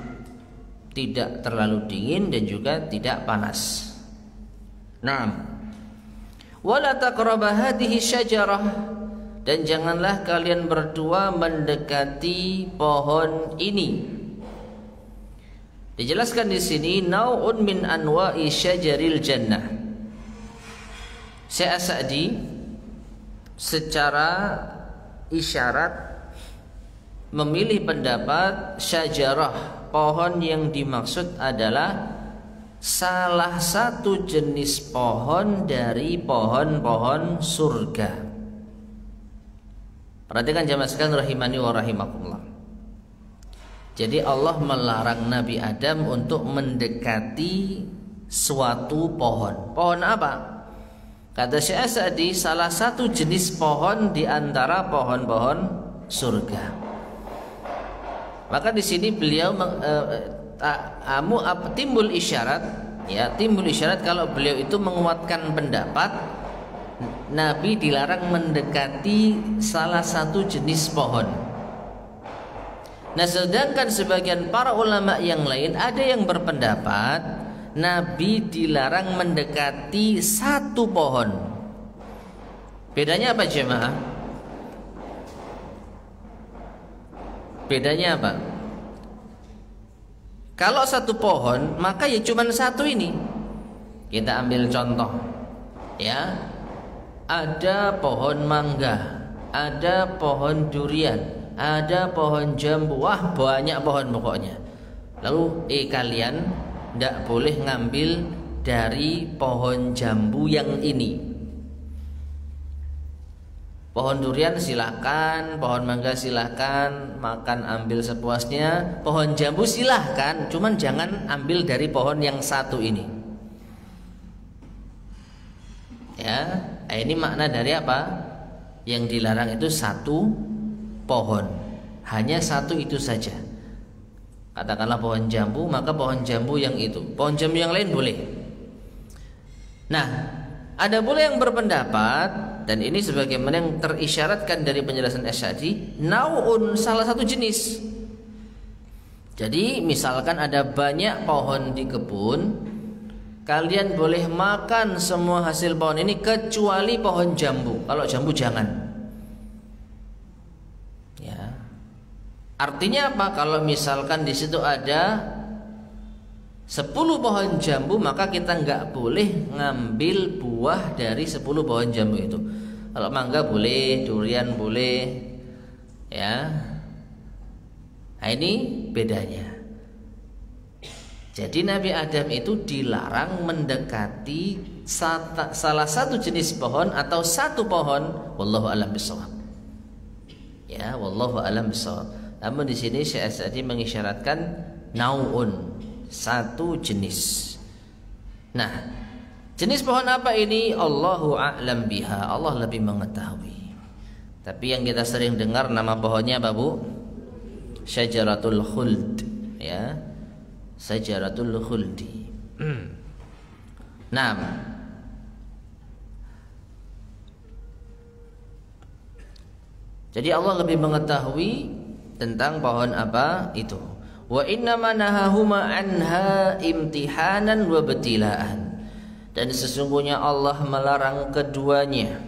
tidak terlalu dingin dan juga tidak panas. Naam. Wala taqraba hadhihi syajarah, dan janganlah kalian berdua mendekati pohon ini. Dijelaskan di sini nau'un min anwa'i syajaril jannah. Syekh As-Sa'di secara isyarat memilih pendapat syajarah, pohon yang dimaksud adalah salah satu jenis pohon dari pohon-pohon surga. Perhatikan jamaah sekalian rahimani wa rahimakumullah. Jadi Allah melarang Nabi Adam untuk mendekati suatu pohon. Pohon apa? Kata Syekh As-Sa'di, salah satu jenis pohon di antara pohon-pohon surga. Maka di sini beliau timbul isyarat kalau beliau itu menguatkan pendapat Nabi dilarang mendekati salah satu jenis pohon. Nah, sedangkan sebagian para ulama yang lain ada yang berpendapat Nabi dilarang mendekati satu pohon. Bedanya apa jemaah? Bedanya apa? Kalau satu pohon, maka ya cuma satu ini. Kita ambil contoh, ya. Ada pohon mangga, ada pohon durian, ada pohon jambu, wah banyak pohon pokoknya. Lalu kalian tidak boleh ngambil dari pohon jambu yang ini. Pohon durian silahkan, pohon mangga silahkan, makan ambil sepuasnya. Pohon jambu silahkan, cuman jangan ambil dari pohon yang satu ini. Ya, ini makna dari apa? Yang dilarang itu satu pohon, hanya satu itu saja. Katakanlah pohon jambu, maka pohon jambu yang itu. Pohon jambu yang lain boleh. Nah, ada pula yang berpendapat, dan ini sebagaimana yang terisyaratkan dari penjelasan Asy-Sya'di, nau'un, salah satu jenis. Jadi misalkan ada banyak pohon di kebun, kalian boleh makan semua hasil pohon ini kecuali pohon jambu. Kalau jambu jangan. Ya. Artinya apa? Kalau misalkan di situ ada 10 pohon jambu, maka kita nggak boleh ngambil buah dari 10 pohon jambu itu. Kalau mangga boleh, durian boleh, ya. Nah, ini bedanya. Jadi Nabi Adam itu dilarang mendekati salah satu jenis pohon atau satu pohon. Wallahu a'lam bishawab. Ya, wallahu a'lam bishawab. Namun di sini Syekh As-Sa'di mengisyaratkan nau'un, satu jenis. Nah, jenis pohon apa ini? Allahu a'lam biha. Allah lebih mengetahui. Tapi yang kita sering dengar nama pohonnya apa, Bu? Syajaratul khuld, ya. Syajaratul khuldi. Nah, jadi Allah lebih mengetahui tentang pohon apa itu. Wa innama nahahuma anha imtihanan wa betilaan. Dan sesungguhnya Allah melarang keduanya,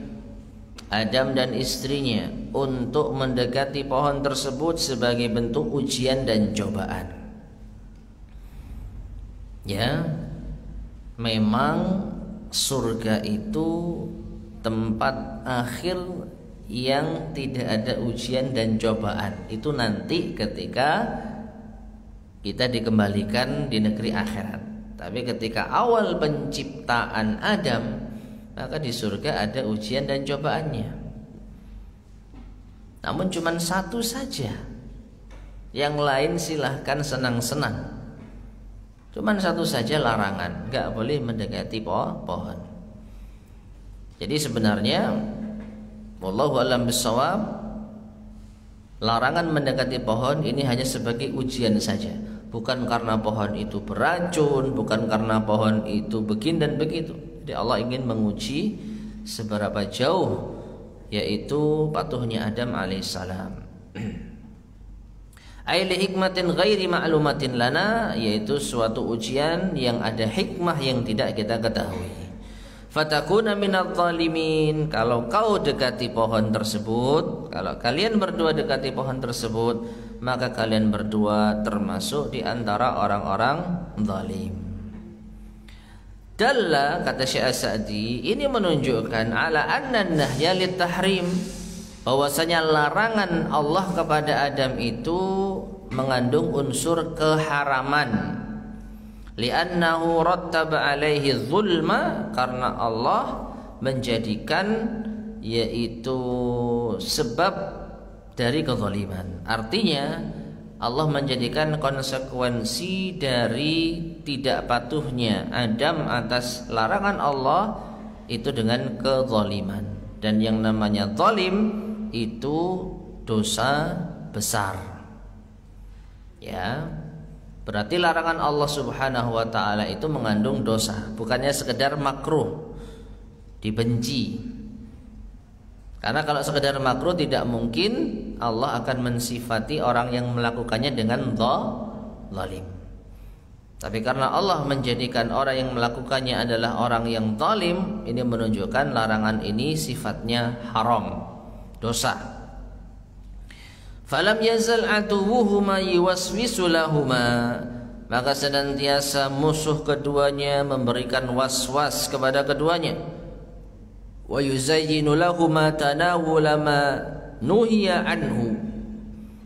Adam dan istrinya, untuk mendekati pohon tersebut sebagai bentuk ujian dan cobaan. Ya, memang surga itu tempat akhir yang tidak ada ujian dan cobaan. Itu nanti ketika kita dikembalikan di negeri akhirat. Tapi ketika awal penciptaan Adam, maka di surga ada ujian dan cobaannya. Namun cuma satu saja. Yang lain silahkan senang-senang. Cuma satu saja larangan, nggak boleh mendekati pohon. Jadi sebenarnya wallahu a'lam bishawab, larangan mendekati pohon ini hanya sebagai ujian saja. Bukan karena pohon itu beracun, bukan karena pohon itu begini dan begitu. Jadi Allah ingin menguji seberapa jauh, yaitu patuhnya Adam alaihissalam. Aili hikmatin ghairi ma'lumatin lana, yaitu suatu ujian yang ada hikmah yang tidak kita ketahui. Fatakuna minadh dhalimin, kalau kau dekati pohon tersebut, kalau kalian berdua dekati pohon tersebut, maka kalian berdua termasuk di antara orang-orang zalim. Dalla, kata Syekh As-Sa'di, ini menunjukkan ala anna nahya litahrim, bahwasanya larangan Allah kepada Adam itu mengandung unsur keharaman. Li'annahu rattaba alaihi zulma, karena Allah menjadikan yaitu sebab dari kezaliman. Artinya Allah menjadikan konsekuensi dari tidak patuhnya Adam atas larangan Allah itu dengan kezaliman. Dan yang namanya zalim itu dosa besar. Ya. Berarti larangan Allah Subhanahu wa taala itu mengandung dosa, bukannya sekedar makruh, dibenci. Karena kalau sekedar makruh tidak mungkin Allah akan mensifati orang yang melakukannya dengan zalim. Tapi karena Allah menjadikan orang yang melakukannya adalah orang yang zalim, ini menunjukkan larangan ini sifatnya haram, dosa. Falam yazal aduwuhuma yuwaswisu lahuma, maka senantiasa musuh keduanya memberikan was-was kepada keduanya. Wa yuzayyinu lahuma tanawula ma nuhiya anhu,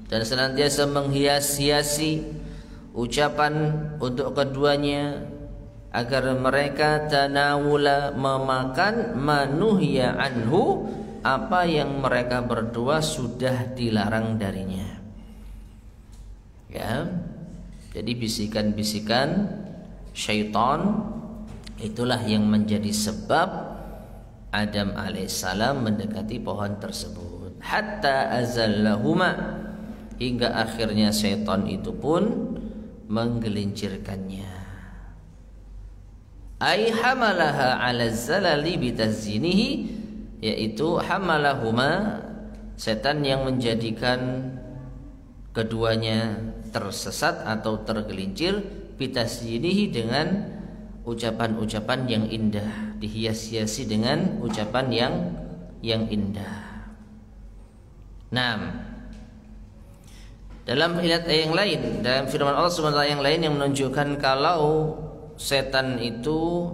dan senantiasa menghias-hiasi ucapan untuk keduanya agar mereka tanawula, memakan, manuhiya anhu, apa yang mereka berdua sudah dilarang darinya. Ya, jadi bisikan-bisikan syaitan itulah yang menjadi sebab Adam alaihissalam mendekati pohon tersebut. Hatta azallahuma, hingga akhirnya syaitan itu pun menggelincirkannya. Ai hamalaha 'ala zalali bitazinihi, yaitu hamalahuma, setan yang menjadikan keduanya tersesat atau tergelincir, bitazinihi, dengan ucapan-ucapan yang indah, dihias-hiasi dengan ucapan yang indah. Nah, dalam ayat yang lain, dalam firman Allah SWT yang lain yang menunjukkan kalau setan itu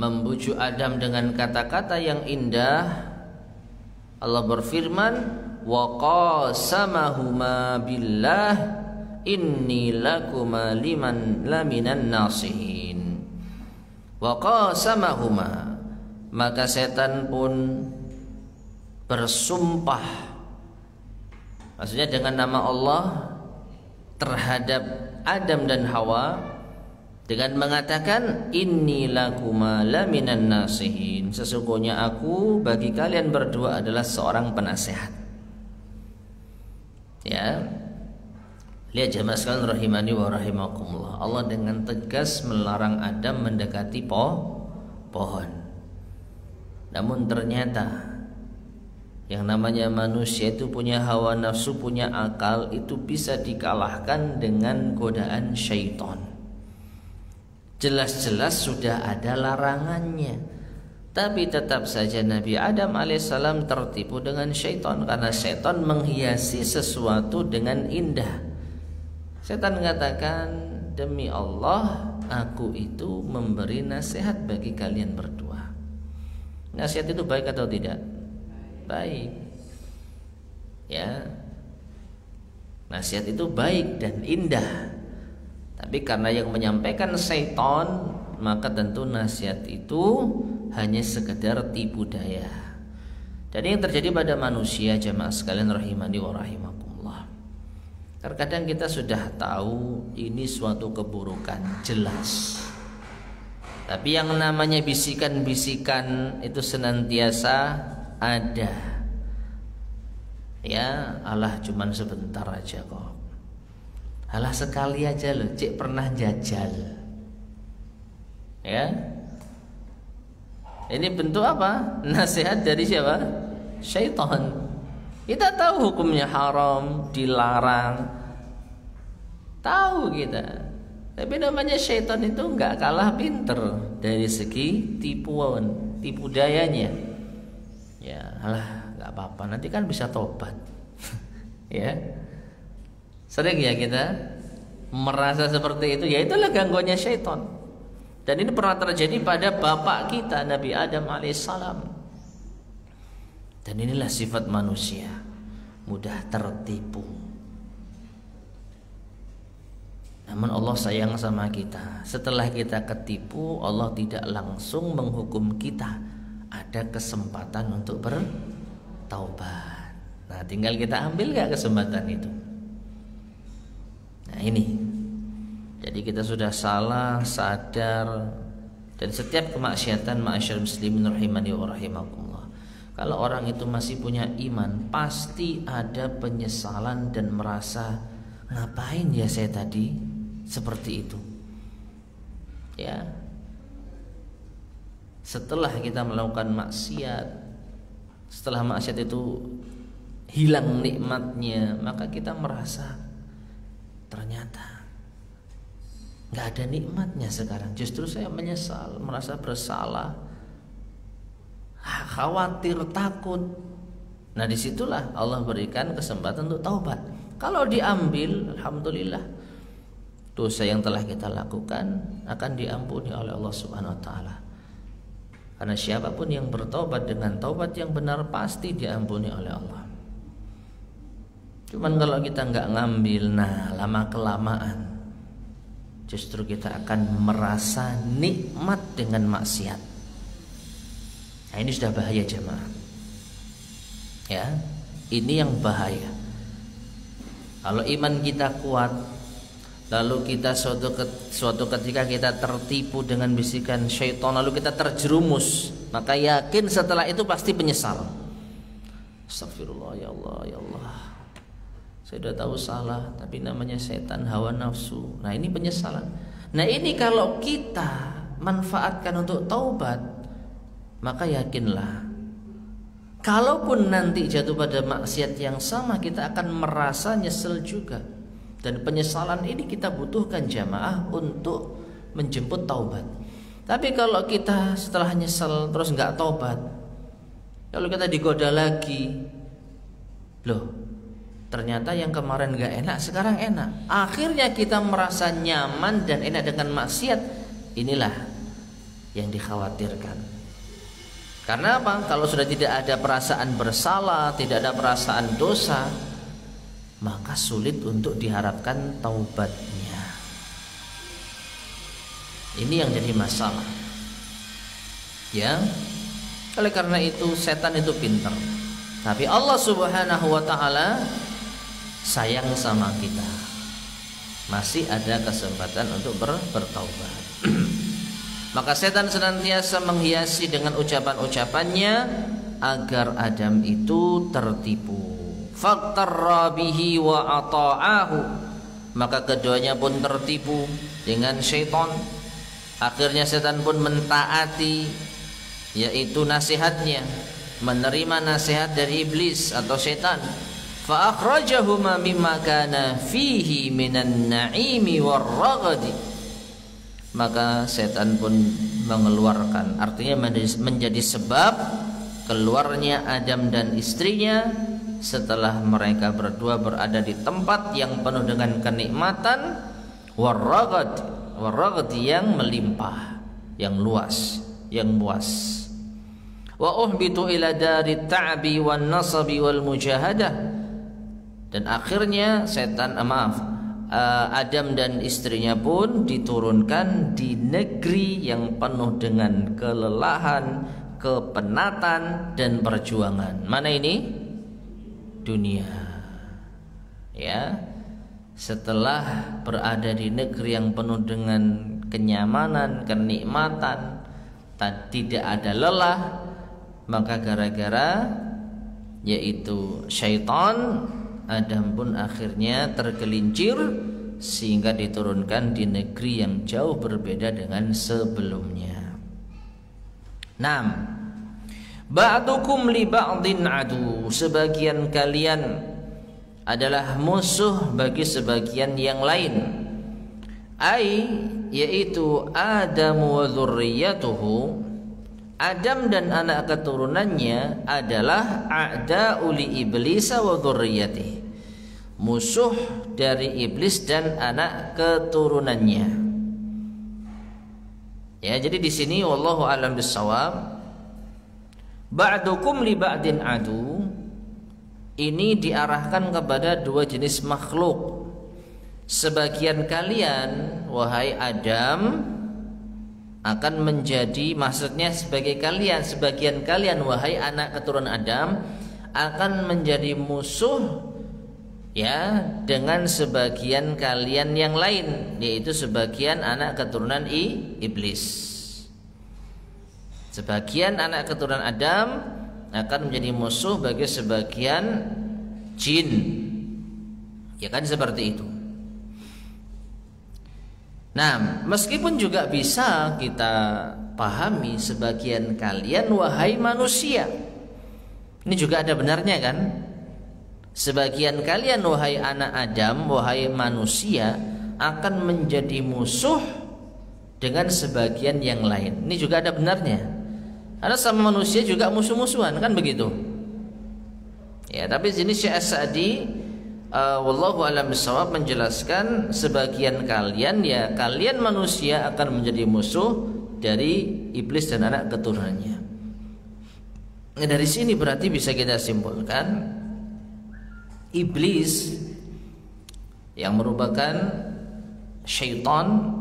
membujuk Adam dengan kata-kata yang indah, Allah berfirman, wa qasamahuma billah inni lakuma laminan nasihin. Wa qasamahuma, maka setan pun bersumpah, maksudnya dengan nama Allah, terhadap Adam dan Hawa dengan mengatakan, inni lakuma laminan nasihin, sesungguhnya aku bagi kalian berdua adalah seorang penasehat. Ya, lihat jemaah sekalian rahimani wa rahimakumullah, Allah dengan tegas melarang Adam mendekati pohon. Namun ternyata yang namanya manusia itu punya hawa nafsu, punya akal, itu bisa dikalahkan dengan godaan syaitan. Jelas-jelas sudah ada larangannya, tapi tetap saja Nabi Adam alaihissalam tertipu dengan syaitan, karena syaitan menghiasi sesuatu dengan indah. Syaitan mengatakan, demi Allah, aku itu memberi nasihat bagi kalian berdua. Nasihat itu baik atau tidak? Baik. Ya, nasihat itu baik dan indah. Tapi karena yang menyampaikan syaitan, maka tentu nasihat itu hanya sekedar tipu daya. Dan yang terjadi pada manusia, jemaah sekalian rahimani wa rahimakumullah, terkadang kita sudah tahu ini suatu keburukan jelas, tapi yang namanya bisikan-bisikan itu senantiasa ada. Ya, alah cuman sebentar aja kok. Alah sekali aja loh, cik pernah jajal. Ya, ini bentuk apa? Nasihat dari siapa? Syaitan. Kita tahu hukumnya haram, dilarang, tahu kita. Tapi namanya syaitan itu nggak kalah pinter dari segi tipuan, tipu dayanya. Ya, alah nggak apa-apa, nanti kan bisa tobat. Ya, sering ya kita merasa seperti itu. Ya itulah gangguannya syaitan. Dan ini pernah terjadi pada bapak kita Nabi Adam alaihissalam. Dan inilah sifat manusia, mudah tertipu. Namun Allah sayang sama kita. Setelah kita ketipu, Allah tidak langsung menghukum kita. Ada kesempatan untuk bertaubat. Nah, tinggal kita ambil gak kesempatan itu. Nah ini, jadi kita sudah salah, sadar. Dan setiap kemaksiatan, ma'asyar muslimin rahimani wa rahimakumullah, kalau orang itu masih punya iman, pasti ada penyesalan dan merasa, ngapain ya saya tadi seperti itu. Ya, setelah kita melakukan maksiat, setelah maksiat itu hilang nikmatnya, maka kita merasa ternyata nggak ada nikmatnya sekarang. Justru saya menyesal, merasa bersalah, khawatir, takut. Nah disitulah Allah berikan kesempatan untuk taubat. Kalau diambil, alhamdulillah, dosa yang telah kita lakukan akan diampuni oleh Allah Subhanahu Wa Taala. Karena siapapun yang bertobat dengan taubat yang benar pasti diampuni oleh Allah. Cuman kalau kita nggak ngambil, nah lama kelamaan justru kita akan merasa nikmat dengan maksiat. Nah ini sudah bahaya jemaah. Ya, ini yang bahaya. Kalau iman kita kuat, lalu kita suatu ketika kita tertipu dengan bisikan syaitan, lalu kita terjerumus, maka yakin setelah itu pasti menyesal. Astagfirullah, ya Allah, ya Allah, saya sudah tahu salah, tapi namanya setan, hawa nafsu. Nah ini penyesalan. Nah ini kalau kita manfaatkan untuk taubat, maka yakinlah, kalaupun nanti jatuh pada maksiat yang sama, kita akan merasa nyesel juga. Dan penyesalan ini kita butuhkan jamaah untuk menjemput taubat. Tapi kalau kita setelah nyesel terus nggak taubat, kalau kita digoda lagi, loh ternyata yang kemarin nggak enak sekarang enak, akhirnya kita merasa nyaman dan enak dengan maksiat. Inilah yang dikhawatirkan. Karena apa? Kalau sudah tidak ada perasaan bersalah, tidak ada perasaan dosa, maka sulit untuk diharapkan taubatnya. Ini yang jadi masalah. Ya. Oleh karena itu setan itu pintar. Tapi Allah Subhanahu wa taala sayang sama kita. Masih ada kesempatan untuk bertaubat. Maka setan senantiasa menghiasi dengan ucapan-ucapannya agar Adam itu tertipu. Faqtarra bihi wa ata'ahu, maka keduanya pun tertipu dengan syaitan. Akhirnya setan pun mentaati, yaitu nasihatnya, menerima nasihat dari iblis atau syaitan. Fa akhrajahuma mimma kana fihi minan na'imi war-raghdi, maka setan pun mengeluarkan, artinya menjadi sebab keluarnya Adam dan istrinya setelah mereka berdua berada di tempat yang penuh dengan kenikmatan, waragad yang melimpah, yang luas, yang puas. Wa uhbitu ila dari ta'bi wan nasabi wal mujahadah, dan akhirnya Adam dan istrinya pun diturunkan di negeri yang penuh dengan kelelahan, kepenatan dan perjuangan. Mana ini? Dunia. Ya. Setelah berada di negeri yang penuh dengan kenyamanan, kenikmatan, tidak ada lelah, maka gara-gara yaitu syaitan, Adam pun akhirnya tergelincir sehingga diturunkan di negeri yang jauh berbeda dengan sebelumnya. 6. Ba'dukum li ba'din adu, sebagian kalian adalah musuh bagi sebagian yang lain. Ai, yaitu Adam wa dzurriyyatuhu, Adam dan anak keturunannya adalah a'da'u li iblis wa dzurriyyatihi, musuh dari iblis dan anak keturunannya. Ya, jadi di sini wallahu a'lam bissawab, ba'dukum li ba'din adu ini diarahkan kepada dua jenis makhluk. Sebagian kalian wahai Adam akan menjadi, maksudnya sebagian kalian wahai anak keturunan Adam akan menjadi musuh ya dengan sebagian kalian yang lain, yaitu sebagian anak keturunan iblis. Sebagian anak keturunan Adam akan menjadi musuh bagi sebagian jin. Ya kan seperti itu. Nah, meskipun juga bisa kita pahami sebagian kalian wahai manusia. Ini juga ada benarnya kan? Sebagian kalian wahai anak Adam, wahai manusia akan menjadi musuh dengan sebagian yang lain. Ini juga ada benarnya. Ada sama manusia juga musuh-musuhan kan begitu. Ya, tapi sini Syekh As-Sa'di wallahu a'lam bishawab menjelaskan sebagian kalian, ya kalian manusia akan menjadi musuh dari iblis dan anak keturunannya. Nah, dari sini berarti bisa kita simpulkan iblis yang merupakan syaitan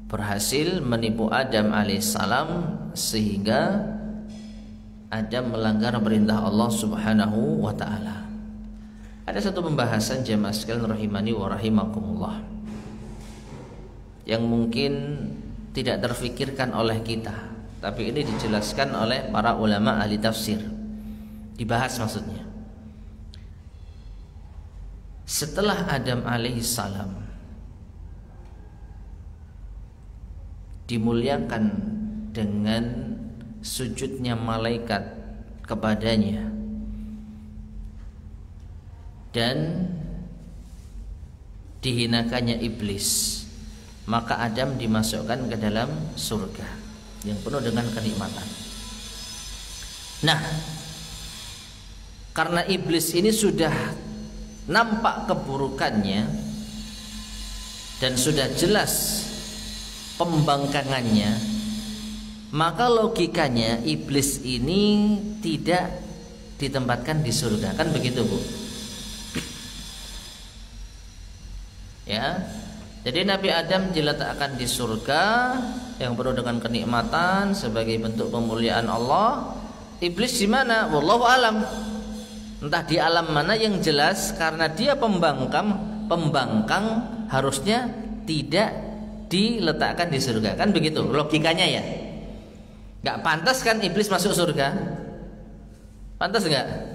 berhasil menipu Adam alaihissalam sehingga Adam melanggar perintah Allah Subhanahu wa taala. Ada satu pembahasan jemaah sekalian rahimani wa rahimakumullah yang mungkin tidak terfikirkan oleh kita, tapi ini dijelaskan oleh para ulama ahli tafsir. Dibahas maksudnya. Setelah Adam alaihissalam dimuliakan dengan sujudnya malaikat kepadanya, dan dihinakannya iblis, maka Adam dimasukkan ke dalam surga yang penuh dengan kenikmatan. Nah, karena iblis ini sudah nampak keburukannya dan sudah jelas pembangkangannya, maka logikanya iblis ini tidak ditempatkan di surga, kan begitu, Bu? Ya, jadi Nabi Adam diletakkan di surga yang penuh dengan kenikmatan sebagai bentuk pemuliaan Allah. Iblis di mana? Wallahu alam. Entah di alam mana, yang jelas karena dia pembangkang harusnya tidak diletakkan di surga, kan begitu logikanya ya. Gak pantas kan iblis masuk surga? Pantas gak?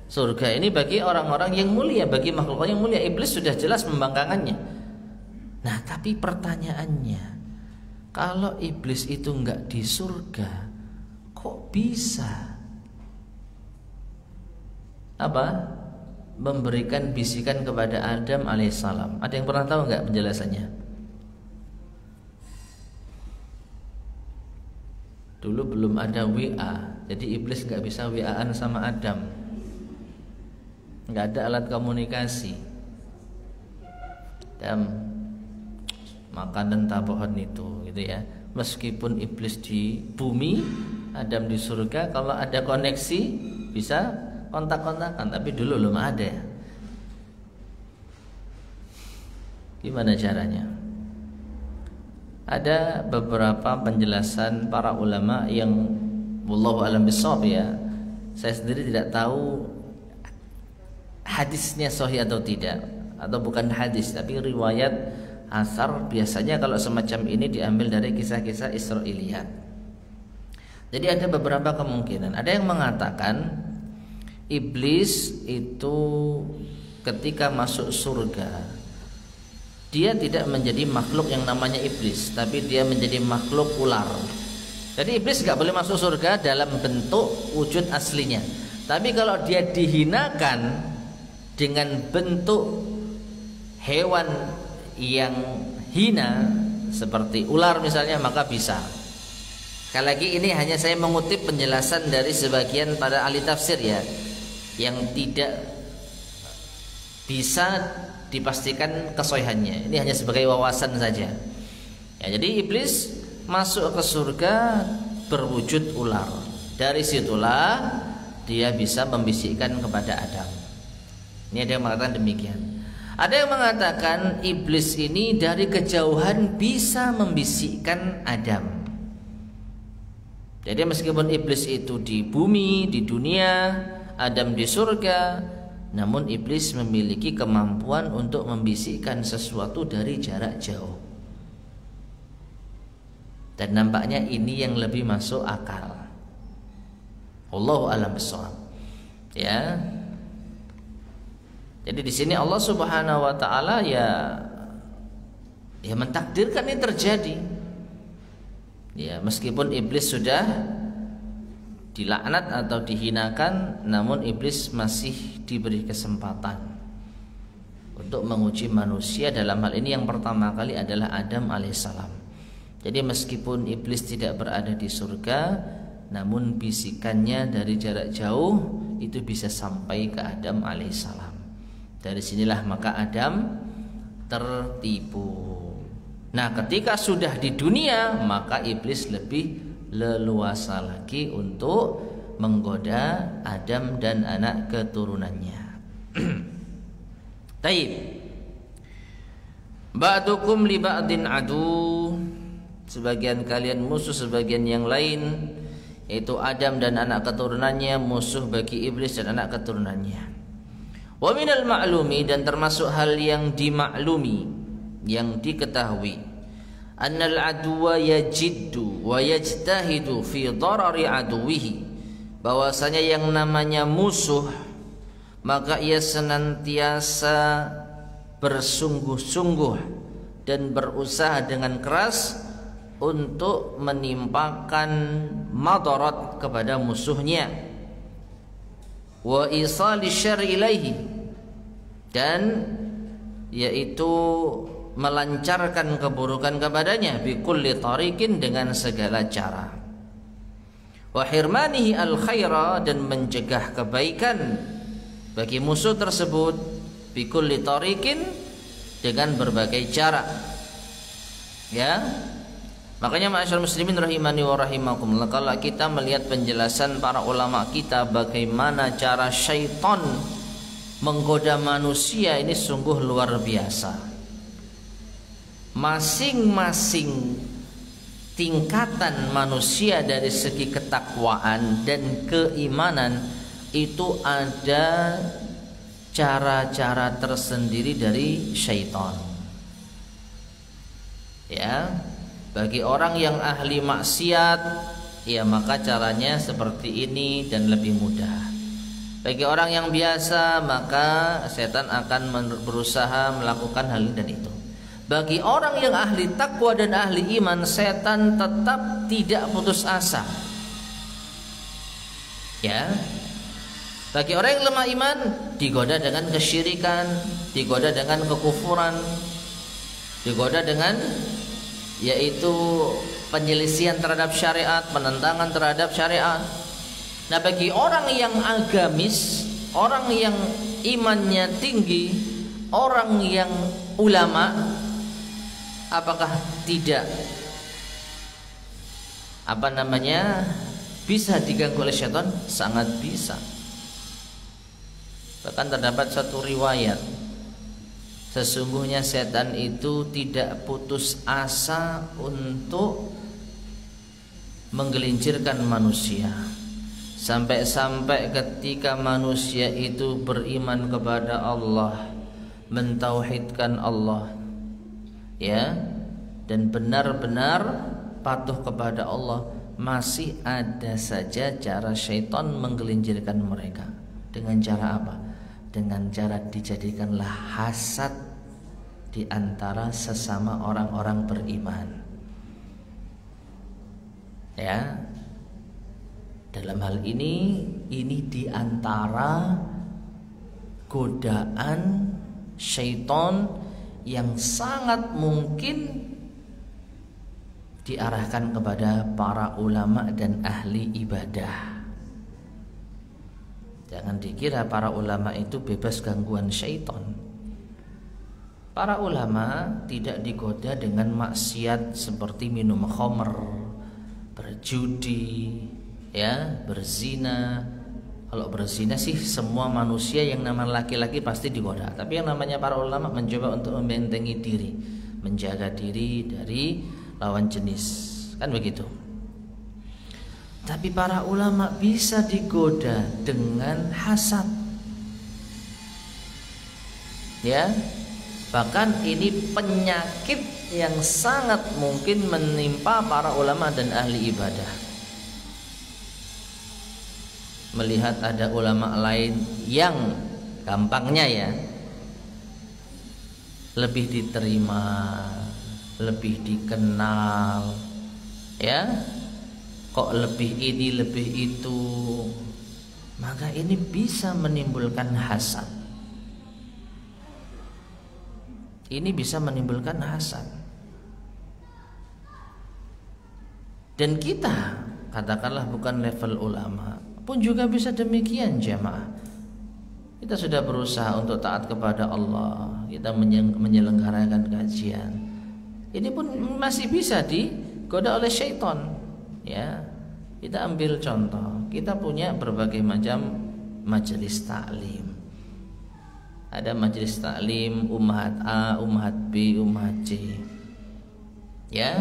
Surga ini bagi orang-orang yang mulia, bagi makhluk yang mulia. Iblis sudah jelas pembangkangannya. Nah, tapi pertanyaannya, kalau iblis itu enggak di surga, kok bisa memberikan bisikan kepada Adam alaihissalam? Ada yang pernah tahu enggak penjelasannya? Dulu belum ada WA, jadi iblis enggak bisa WA-an sama Adam. Nggak ada alat komunikasi. Dan makan entah pohon itu, gitu ya. Meskipun iblis di bumi, Adam di surga, kalau ada koneksi bisa kontak-kontakan, tapi dulu belum ada. Gimana caranya? Ada beberapa penjelasan para ulama yang wallahu a'lam bishawab ya. Saya sendiri tidak tahu hadisnya sahih atau tidak, atau bukan hadis tapi riwayat asar. Biasanya kalau semacam ini diambil dari kisah-kisah Israiliyat. Jadi ada beberapa kemungkinan. Ada yang mengatakan iblis itu ketika masuk surga, dia tidak menjadi makhluk yang namanya iblis, tapi dia menjadi makhluk ular. Jadi iblis gak boleh masuk surga dalam bentuk wujud aslinya. Tapi kalau dia dihinakan dengan bentuk hewan yang hina seperti ular misalnya, maka bisa. Sekali lagi ini hanya saya mengutip penjelasan dari sebagian para ahli tafsir ya, yang tidak bisa dipastikan kesohihannya. Ini hanya sebagai wawasan saja. Ya, jadi iblis masuk ke surga berwujud ular. Dari situlah dia bisa membisikkan kepada Adam. Ini ada yang mengatakan demikian. Ada yang mengatakan iblis ini dari kejauhan bisa membisikkan Adam. Jadi meskipun iblis itu di bumi, di dunia, Adam di surga, namun iblis memiliki kemampuan untuk membisikkan sesuatu dari jarak jauh. Dan nampaknya ini yang lebih masuk akal. Wallahu a'lam bishawab. Ya. Jadi di sini Allah Subhanahu wa taala ya mentakdirkan ini terjadi. Ya, meskipun iblis sudah dilaknat atau dihinakan, namun iblis masih diberi kesempatan untuk menguji manusia. Dalam hal ini yang pertama kali adalah Adam alaihissalam. Jadi meskipun iblis tidak berada di surga, namun bisikannya dari jarak jauh itu bisa sampai ke Adam alaihissalam. Dari sinilah maka Adam tertipu. Nah, ketika sudah di dunia, maka iblis lebih leluasa lagi untuk menggoda Adam dan anak keturunannya. Taib. Ba'dukum li ba'din adu. Sebagian kalian musuh sebagian yang lain, yaitu Adam dan anak keturunannya musuh bagi iblis dan anak keturunannya. Wa minal ma'lumi, dan termasuk hal yang dimaklumi, yang diketahui, annal aduwa yajiddu wa yajtahidu fi darari aduwihi, bahwasanya yang namanya musuh maka ia senantiasa bersungguh-sungguh dan berusaha dengan keras untuk menimpakan madarat kepada musuhnya, wa isali syarri ilaihi, dan yaitu melancarkan keburukan kepadanya, bi kulli tariqin, dengan segala cara, wa hirmanihi al khaira, dan mencegah kebaikan bagi musuh tersebut, bi kulli tariqin, dengan berbagai cara. Ya, makanya ma'asyarul muslimin rahimani wa rahimakumullah, kalau kita melihat penjelasan para ulama kita bagaimana cara syaitan menggoda manusia, ini sungguh luar biasa. Masing-masing tingkatan manusia dari segi ketakwaan dan keimanan itu ada cara-cara tersendiri dari syaitan. Ya, bagi orang yang ahli maksiat, ya maka caranya seperti ini dan lebih mudah. Bagi orang yang biasa, maka setan akan berusaha melakukan hal ini dan itu. Bagi orang yang ahli takwa dan ahli iman, setan tetap tidak putus asa. Ya, bagi orang yang lemah iman, digoda dengan kesyirikan, digoda dengan kekufuran, digoda dengan yaitu penyelisihan terhadap syariat, penentangan terhadap syariat. Nah, bagi orang yang agamis, orang yang imannya tinggi, orang yang ulama, apakah tidak bisa diganggu oleh syaitan? Sangat bisa. Bahkan terdapat satu riwayat, sesungguhnya setan itu tidak putus asa untuk menggelincirkan manusia, sampai-sampai ketika manusia itu beriman kepada Allah, mentauhidkan Allah, ya, dan benar-benar patuh kepada Allah, masih ada saja cara syaitan menggelincirkan mereka. Dengan cara apa? Dengan cara dijadikanlah hasad di antara sesama orang-orang beriman. Ya, dalam hal ini di antara godaan syaitan yang sangat mungkin diarahkan kepada para ulama dan ahli ibadah. Jangan dikira para ulama itu bebas gangguan syaitan. Para ulama tidak digoda dengan maksiat seperti minum khamr, berjudi, ya, berzina. Kalau berzina sih semua manusia yang namanya laki-laki pasti digoda. Tapi yang namanya para ulama mencoba untuk membentengi diri, menjaga diri dari lawan jenis, kan begitu. Tapi para ulama bisa digoda dengan hasad. Ya, bahkan ini penyakit yang sangat mungkin menimpa para ulama dan ahli ibadah. Melihat ada ulama lain yang gampangnya ya lebih diterima, lebih dikenal, ya, kok lebih ini lebih itu, maka ini bisa menimbulkan hasad. Ini bisa menimbulkan hasad. Dan kita katakanlah bukan level ulama pun juga bisa demikian, jamaah. Kita sudah berusaha untuk taat kepada Allah, kita menyelenggarakan kajian, ini pun masih bisa digoda oleh syaitan. Ya, kita ambil contoh, kita punya berbagai macam majelis taklim. Ada majelis taklim ummahat A, ummahat B, ummahat C. Ya,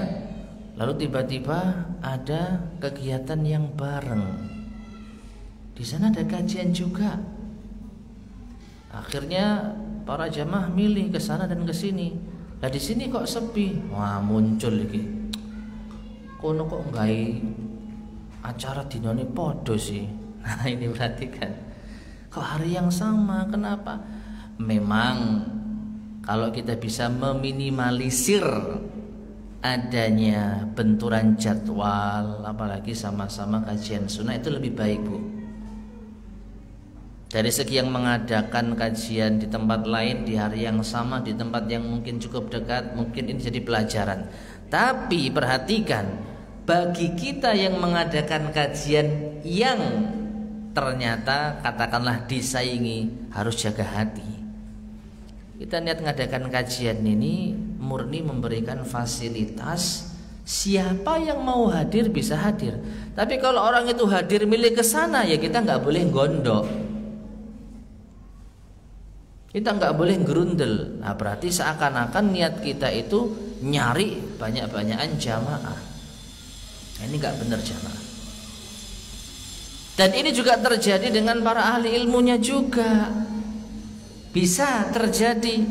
lalu tiba-tiba ada kegiatan yang bareng. Di sana ada kajian juga. Akhirnya para jamaah milih ke sana dan ke sini. Lah di sini kok sepi. Wah, muncul lagi. Kono kok nggawe acara dinane podo sih. Nah, ini berarti kan kok hari yang sama, kenapa? Memang kalau kita bisa meminimalisir adanya benturan jadwal, apalagi sama-sama kajian sunnah, itu lebih baik, Bu. Dari segi yang mengadakan kajian di tempat lain di hari yang sama, di tempat yang mungkin cukup dekat, mungkin ini jadi pelajaran. Tapi perhatikan, bagi kita yang mengadakan kajian yang ternyata katakanlah disaingi, harus jaga hati. Kita niat mengadakan kajian ini murni memberikan fasilitas, siapa yang mau hadir bisa hadir. Tapi kalau orang itu hadir milih ke sana, ya kita nggak boleh gondok, kita nggak boleh gerundel. Nah, berarti seakan-akan niat kita itu nyari banyak-banyakan jamaah. Nah, ini nggak benar jamaah. Dan ini juga terjadi dengan para ahli ilmunya juga. Bisa terjadi.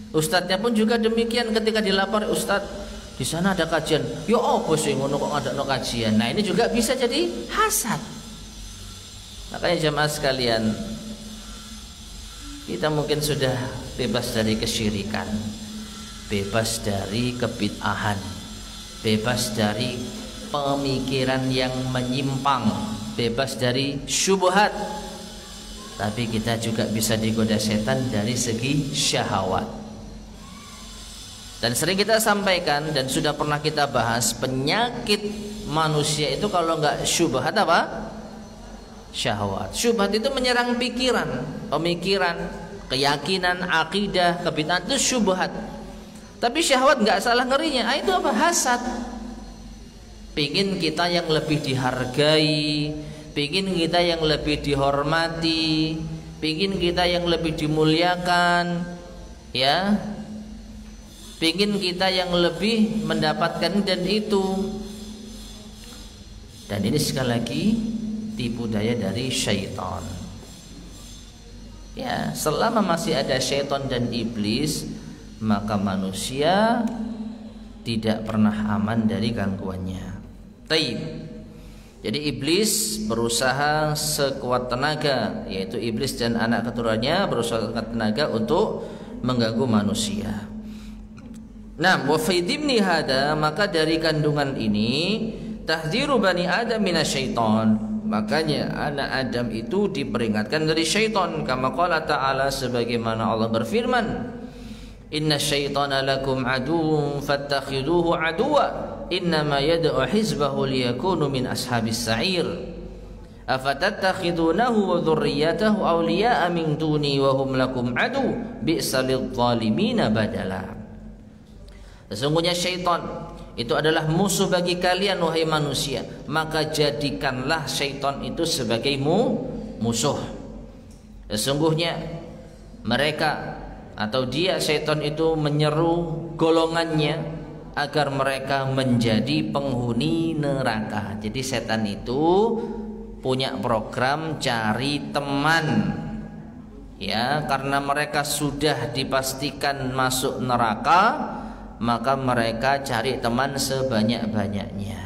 Ustadznya pun juga demikian, ketika dilapor, Ustadz di sana ada kajian, yo apa sih ngono kok ada no kajian. Nah, ini juga bisa jadi hasad. Makanya jamaah sekalian, kita mungkin sudah bebas dari kesyirikan, bebas dari kebid'ahan, bebas dari pemikiran yang menyimpang, bebas dari syubhat. Tapi kita juga bisa digoda setan dari segi syahwat. Dan sering kita sampaikan dan sudah pernah kita bahas, penyakit manusia itu kalau nggak syubhat apa? Syahwat. Syubhat itu menyerang pikiran, pemikiran, keyakinan, akidah, kebid'ahan, itu syubhat. Tapi syahwat nggak salah ngerinya. Itu apa? Hasad. Pingin kita yang lebih dihargai, pingin kita yang lebih dihormati, pingin kita yang lebih dimuliakan, ya, pingin kita yang lebih mendapatkan dan itu. Dan ini sekali lagi tipu daya dari syaitan. Ya, selama masih ada syaitan dan iblis, maka manusia tidak pernah aman dari gangguannya. Taib. Jadi iblis berusaha sekuat tenaga, yaitu iblis dan anak keturunannya berusaha sekuat tenaga untuk mengganggu manusia. Nah, wa fi dhimni hada, maka dari kandungan ini tahdziru bani Adam minasyaiton. Makanya anak Adam itu diperingatkan dari syaitan, kama qala ta'ala, sebagaimana Allah berfirman, inna syaitana lakum aduwwun fattakhiduhu aduwwa innama yad'u hizbahu liyakunu min ashabis sa'ir afatattakhidunahu wa dhurriyyatahu awliya'a min duni wa hum lakum adu bi'sa lidh-dhalimina badala. Sesungguhnya syaitan itu adalah musuh bagi kalian wahai manusia, maka jadikanlah syaitan itu sebagai musuh. Sesungguhnya mereka atau dia syaitan itu menyeru golongannya agar mereka menjadi penghuni neraka. Jadi setan itu punya program cari teman, ya, karena mereka sudah dipastikan masuk neraka, maka mereka cari teman sebanyak-banyaknya.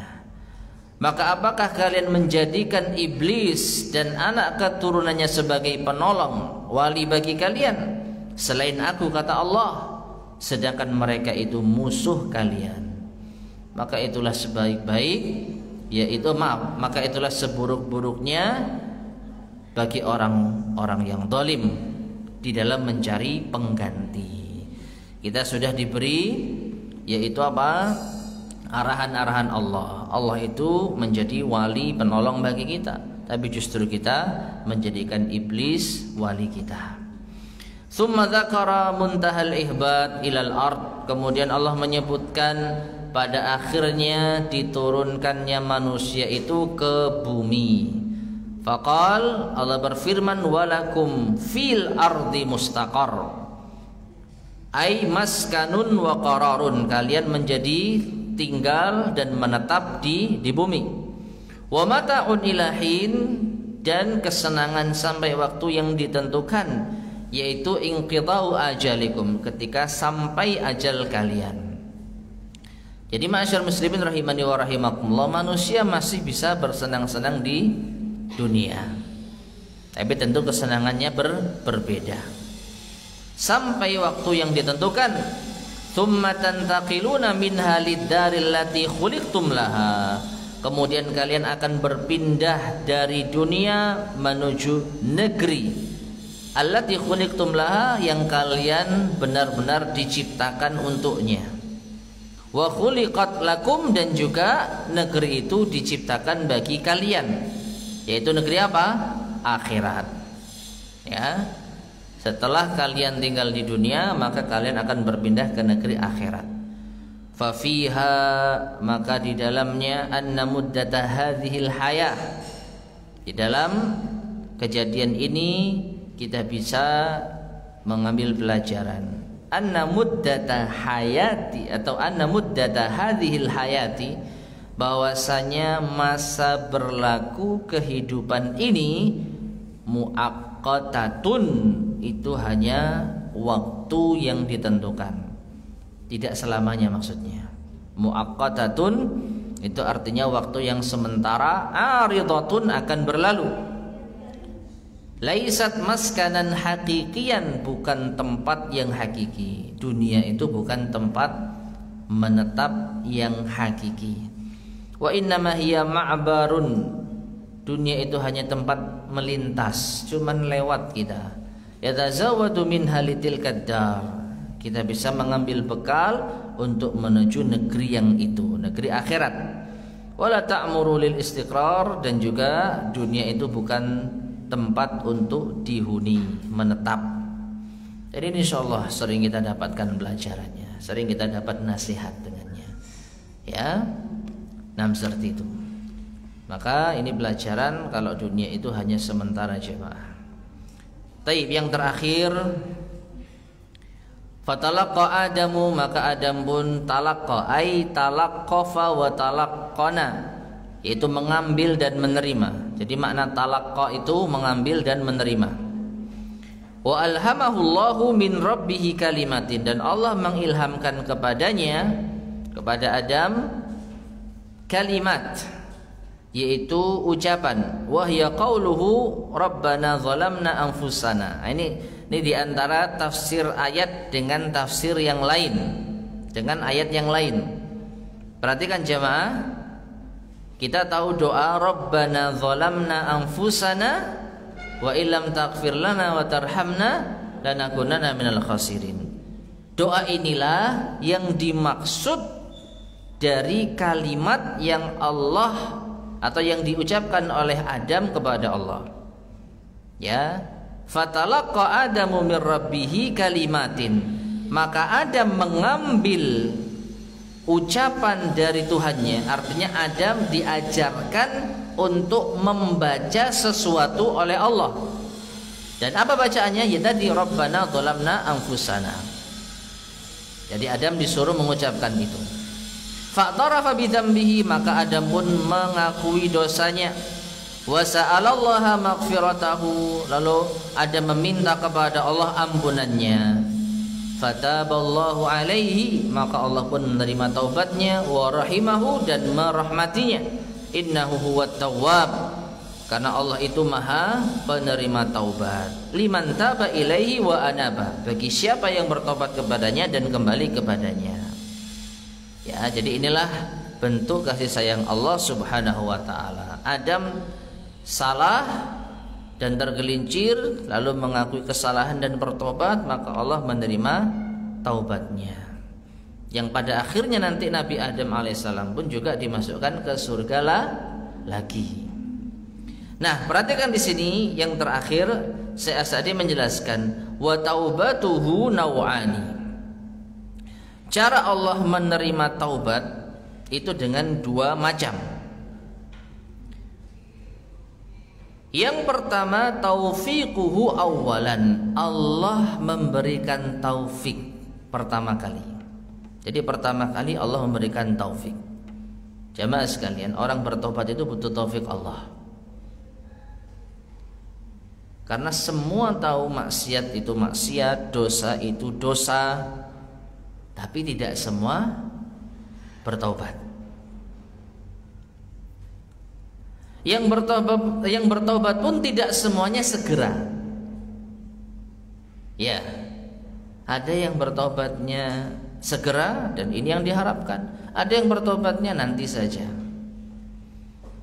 Maka apakah kalian menjadikan iblis dan anak keturunannya sebagai penolong, wali bagi kalian selain aku, kata Allah, sedangkan mereka itu musuh kalian? Maka itulah sebaik-baik, yaitu maka itulah seburuk-buruknya bagi orang-orang yang zalim di dalam mencari pengganti. Kita sudah diberi, yaitu apa? Arahan-arahan Allah. Allah itu menjadi wali penolong bagi kita, tapi justru kita menjadikan iblis wali kita. Tsumma dzakara muntahal ihbat ilal ard. Kemudian Allah menyebutkan pada akhirnya diturunkannya manusia itu ke bumi. Faqal, Allah berfirman, walakum fil ardi mustaqar, ai maskanun wa qararun, kalian menjadi tinggal dan menetap di bumi. Wa mata'un ilahin, dan kesenangan sampai waktu yang ditentukan, yaitu inqidau ajalikum, ketika sampai ajal kalian. Jadi ma'asyar muslimin rahimani wa rahimakumullah, manusia masih bisa bersenang-senang di dunia, tapi tentu kesenangannya berbeda. Sampai waktu yang ditentukan, Tsumma tantaqiluna minha lid-daril lati khuliqtum laha. Kemudian kalian akan berpindah dari dunia menuju negeri allati khuliqtum laha, yang kalian benar-benar diciptakan untuknya. Wa khuliqat lakum, dan juga negeri itu diciptakan bagi kalian, yaitu negeri apa? Akhirat. Ya. Setelah kalian tinggal di dunia, maka kalian akan berpindah ke negeri akhirat. Fafiha, maka di dalamnya anna muddata hadhil hayah. Di dalam kejadian ini kita bisa mengambil pelajaran. Anna muddata hayati atau anna muddata hadhil hayati, bahwasanya masa berlaku kehidupan ini muaqqatatun, itu hanya waktu yang ditentukan, tidak selamanya maksudnya. Muaqqatatun itu artinya waktu yang sementara, aridatun akan berlalu. Laisat maskanan hakikian, bukan tempat yang hakiki. Dunia itu bukan tempat menetap yang hakiki. Wa innama hiya ma'barun, dunia itu hanya tempat melintas, cuman lewat kita. Yatazawwadu min halitil kadar, kita bisa mengambil bekal untuk menuju negeri yang itu, negeri akhirat. Wala ta'muru lil istiqrar, dan juga dunia itu bukan tempat untuk dihuni, menetap. Jadi insyaallah sering kita dapatkan pelajarannya, sering kita dapat nasihat dengannya. Ya, seperti itu. Maka ini pelajaran kalau dunia itu hanya sementara, jemaah. Taib, yang terakhir, fatalaqa Adamu, maka Adam pun talaqqa, ay talaqqafa wa talaqqana, yaitu mengambil dan menerima. Jadi makna talaqqa itu mengambil dan menerima. Wa alhamahullahu min rabbihi kalimatin, dan Allah mengilhamkan kepadanya, kepada Adam, kalimat, yaitu ucapan, wahya qauluhu rabbana zalamna anfusana. Ini diantara tafsir ayat dengan tafsir yang lain, dengan ayat yang lain. Perhatikan jemaah, kita tahu doa rabbana zalamna anfusana wa illam taghfir lana wa tarhamna lanakunanna minal khasirin. Doa inilah yang dimaksud dari kalimat yang Allah atau yang diucapkan oleh Adam kepada Allah. Ya, fatalaqqa Adamu min rabbihi kalimatin, maka Adam mengambil ucapan dari Tuhannya. Artinya Adam diajarkan untuk membaca sesuatu oleh Allah. Dan apa bacaannya? Ya tadi rabbana zalamna anfusana. Jadi Adam disuruh mengucapkan itu. Fa'tarafa bidzambihi, maka Adam pun mengakui dosanya. Wa sa'alallaha maghfiratahu, lalu Adam meminta kepada Allah ampunannya. Fataballahu alaihi, maka Allah pun menerima taubatnya. Wa rahimahu, dan merahmatinya. Innahu huwat tawwab, karena Allah itu maha penerima taubat. Liman taba ilaihi wa anaba, bagi siapa yang bertobat kepadanya dan kembali kepadanya. Ya, jadi inilah bentuk kasih sayang Allah Subhanahu wa taala. Adam salah dan tergelincir, lalu mengakui kesalahan dan bertobat, maka Allah menerima taubatnya. Yang pada akhirnya nanti Nabi Adam alaihissalam pun juga dimasukkan ke surga lagi. Nah, perhatikan di sini yang terakhir, Syekh As-Sa'di menjelaskan wa taubatuhu naw'ani. Cara Allah menerima taubat itu dengan dua macam. Yang pertama, taufiquhu awalan, Allah memberikan taufik pertama kali. Jadi pertama kali Allah memberikan taufik. Jamaah sekalian, orang bertobat itu butuh taufik Allah. Karena semua tahu maksiat itu maksiat, dosa itu dosa, tapi tidak semua bertaubat. Yang bertaubat pun tidak semuanya segera. Ya, ada yang bertaubatnya segera dan ini yang diharapkan. Ada yang bertobatnya nanti saja.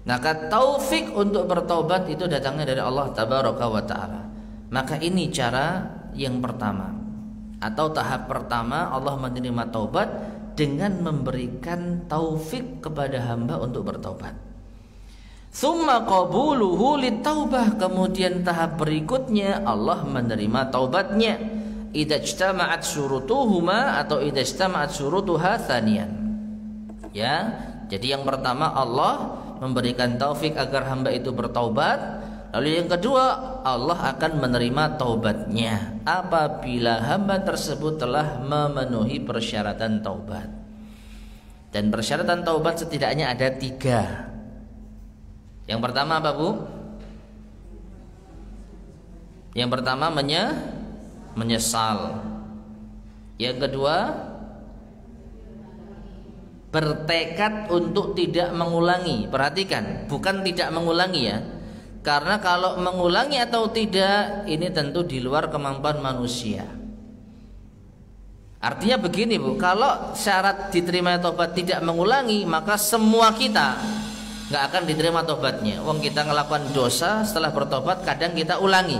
Maka taufik untuk bertobat itu datangnya dari Allah Tabaraka wa Ta'ala. Maka ini cara yang pertama atau tahap pertama Allah menerima taubat dengan memberikan taufik kepada hamba untuk bertobat. Tsumma qabuluhu litaubah, kemudian tahap berikutnya Allah menerima taubatnya. Idza ijtama'at syurutuhuma atau idza ijtama'at syurutuha tsaniyan. Ya, jadi yang pertama Allah memberikan taufik agar hamba itu bertaubat. Lalu yang kedua Allah akan menerima taubatnya apabila hamba tersebut telah memenuhi persyaratan taubat. Dan persyaratan taubat setidaknya ada 3. Yang pertama apa, Bu? Yang pertama menyesal. Yang kedua bertekad untuk tidak mengulangi. Perhatikan, bukan tidak mengulangi ya. Karena kalau mengulangi atau tidak ini tentu di luar kemampuan manusia. Artinya begini, Bu, kalau syarat diterima tobat tidak mengulangi, maka semua kita nggak akan diterima tobatnya. Wong kita ngelakukan dosa setelah bertobat kadang kita ulangi.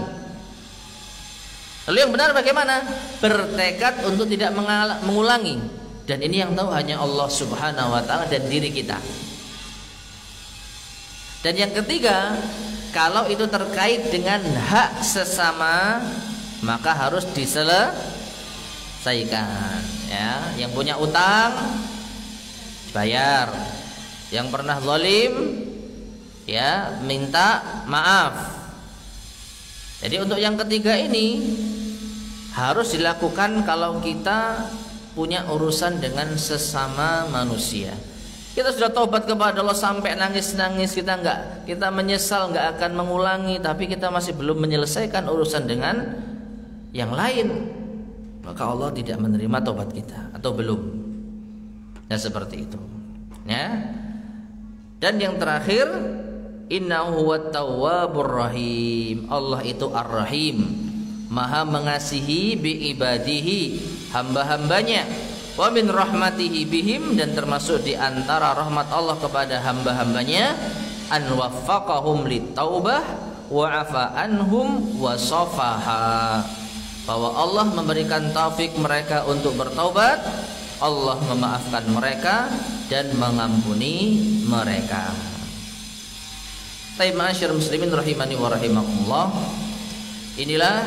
Lalu yang benar bagaimana? Bertekad untuk tidak mengulangi. Dan ini yang tahu hanya Allah Subhanahu wa Ta'ala dan diri kita. Dan yang ketiga, kalau itu terkait dengan hak sesama maka harus diselesaikan ya. Yang punya utang bayar, yang pernah zalim ya minta maaf. Jadi untuk yang ketiga ini harus dilakukan kalau kita punya urusan dengan sesama manusia. Kita sudah taubat kepada Allah sampai nangis-nangis, kita menyesal nggak akan mengulangi, tapi kita masih belum menyelesaikan urusan dengan yang lain, maka Allah tidak menerima taubat kita atau belum. Ya seperti itu. Ya. Dan yang terakhir, innahu huwat tawwabur rahim. Allah itu ar-rahim, maha mengasihi bi ibadihi, hamba-hambanya. Wa min rahmatihi bihim, dan termasuk di antara rahmat Allah kepada hamba-hambanya an waffaqahum litaubah wa afa anhum wa safaha, bahwa Allah memberikan taufik mereka untuk bertaubat, Allah memaafkan mereka dan mengampuni mereka. Ma'asyiral muslimin rahimani wa rahimakumullah, inilah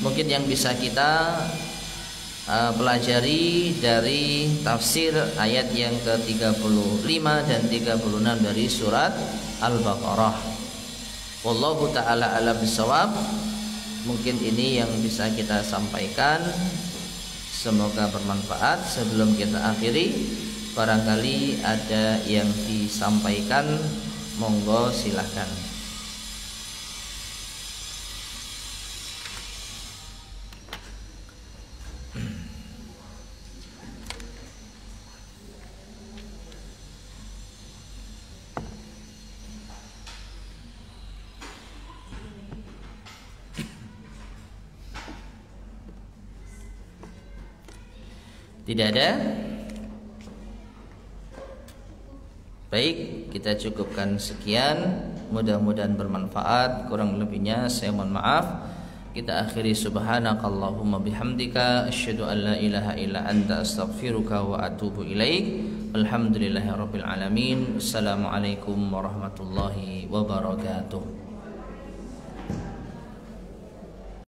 mungkin yang bisa kita pelajari dari tafsir ayat yang ke-35 dan 36 dari surat Al-Baqarah. Wallahu ta'ala a'lam bishawab. Mungkin ini yang bisa kita sampaikan, semoga bermanfaat. Sebelum kita akhiri, barangkali ada yang disampaikan, monggo silahkan. Tidak ada? Baik, kita cukupkan sekian. Mudah-mudahan bermanfaat. Kurang lebihnya saya mohon maaf. Kita akhiri subhanakallahumma bihamdika asyhadu an la ilaha illa anta astaghfiruka wa atubu ilaik. Alhamdulillahirabbil alamin. Assalamualaikum warahmatullahi wabarakatuh.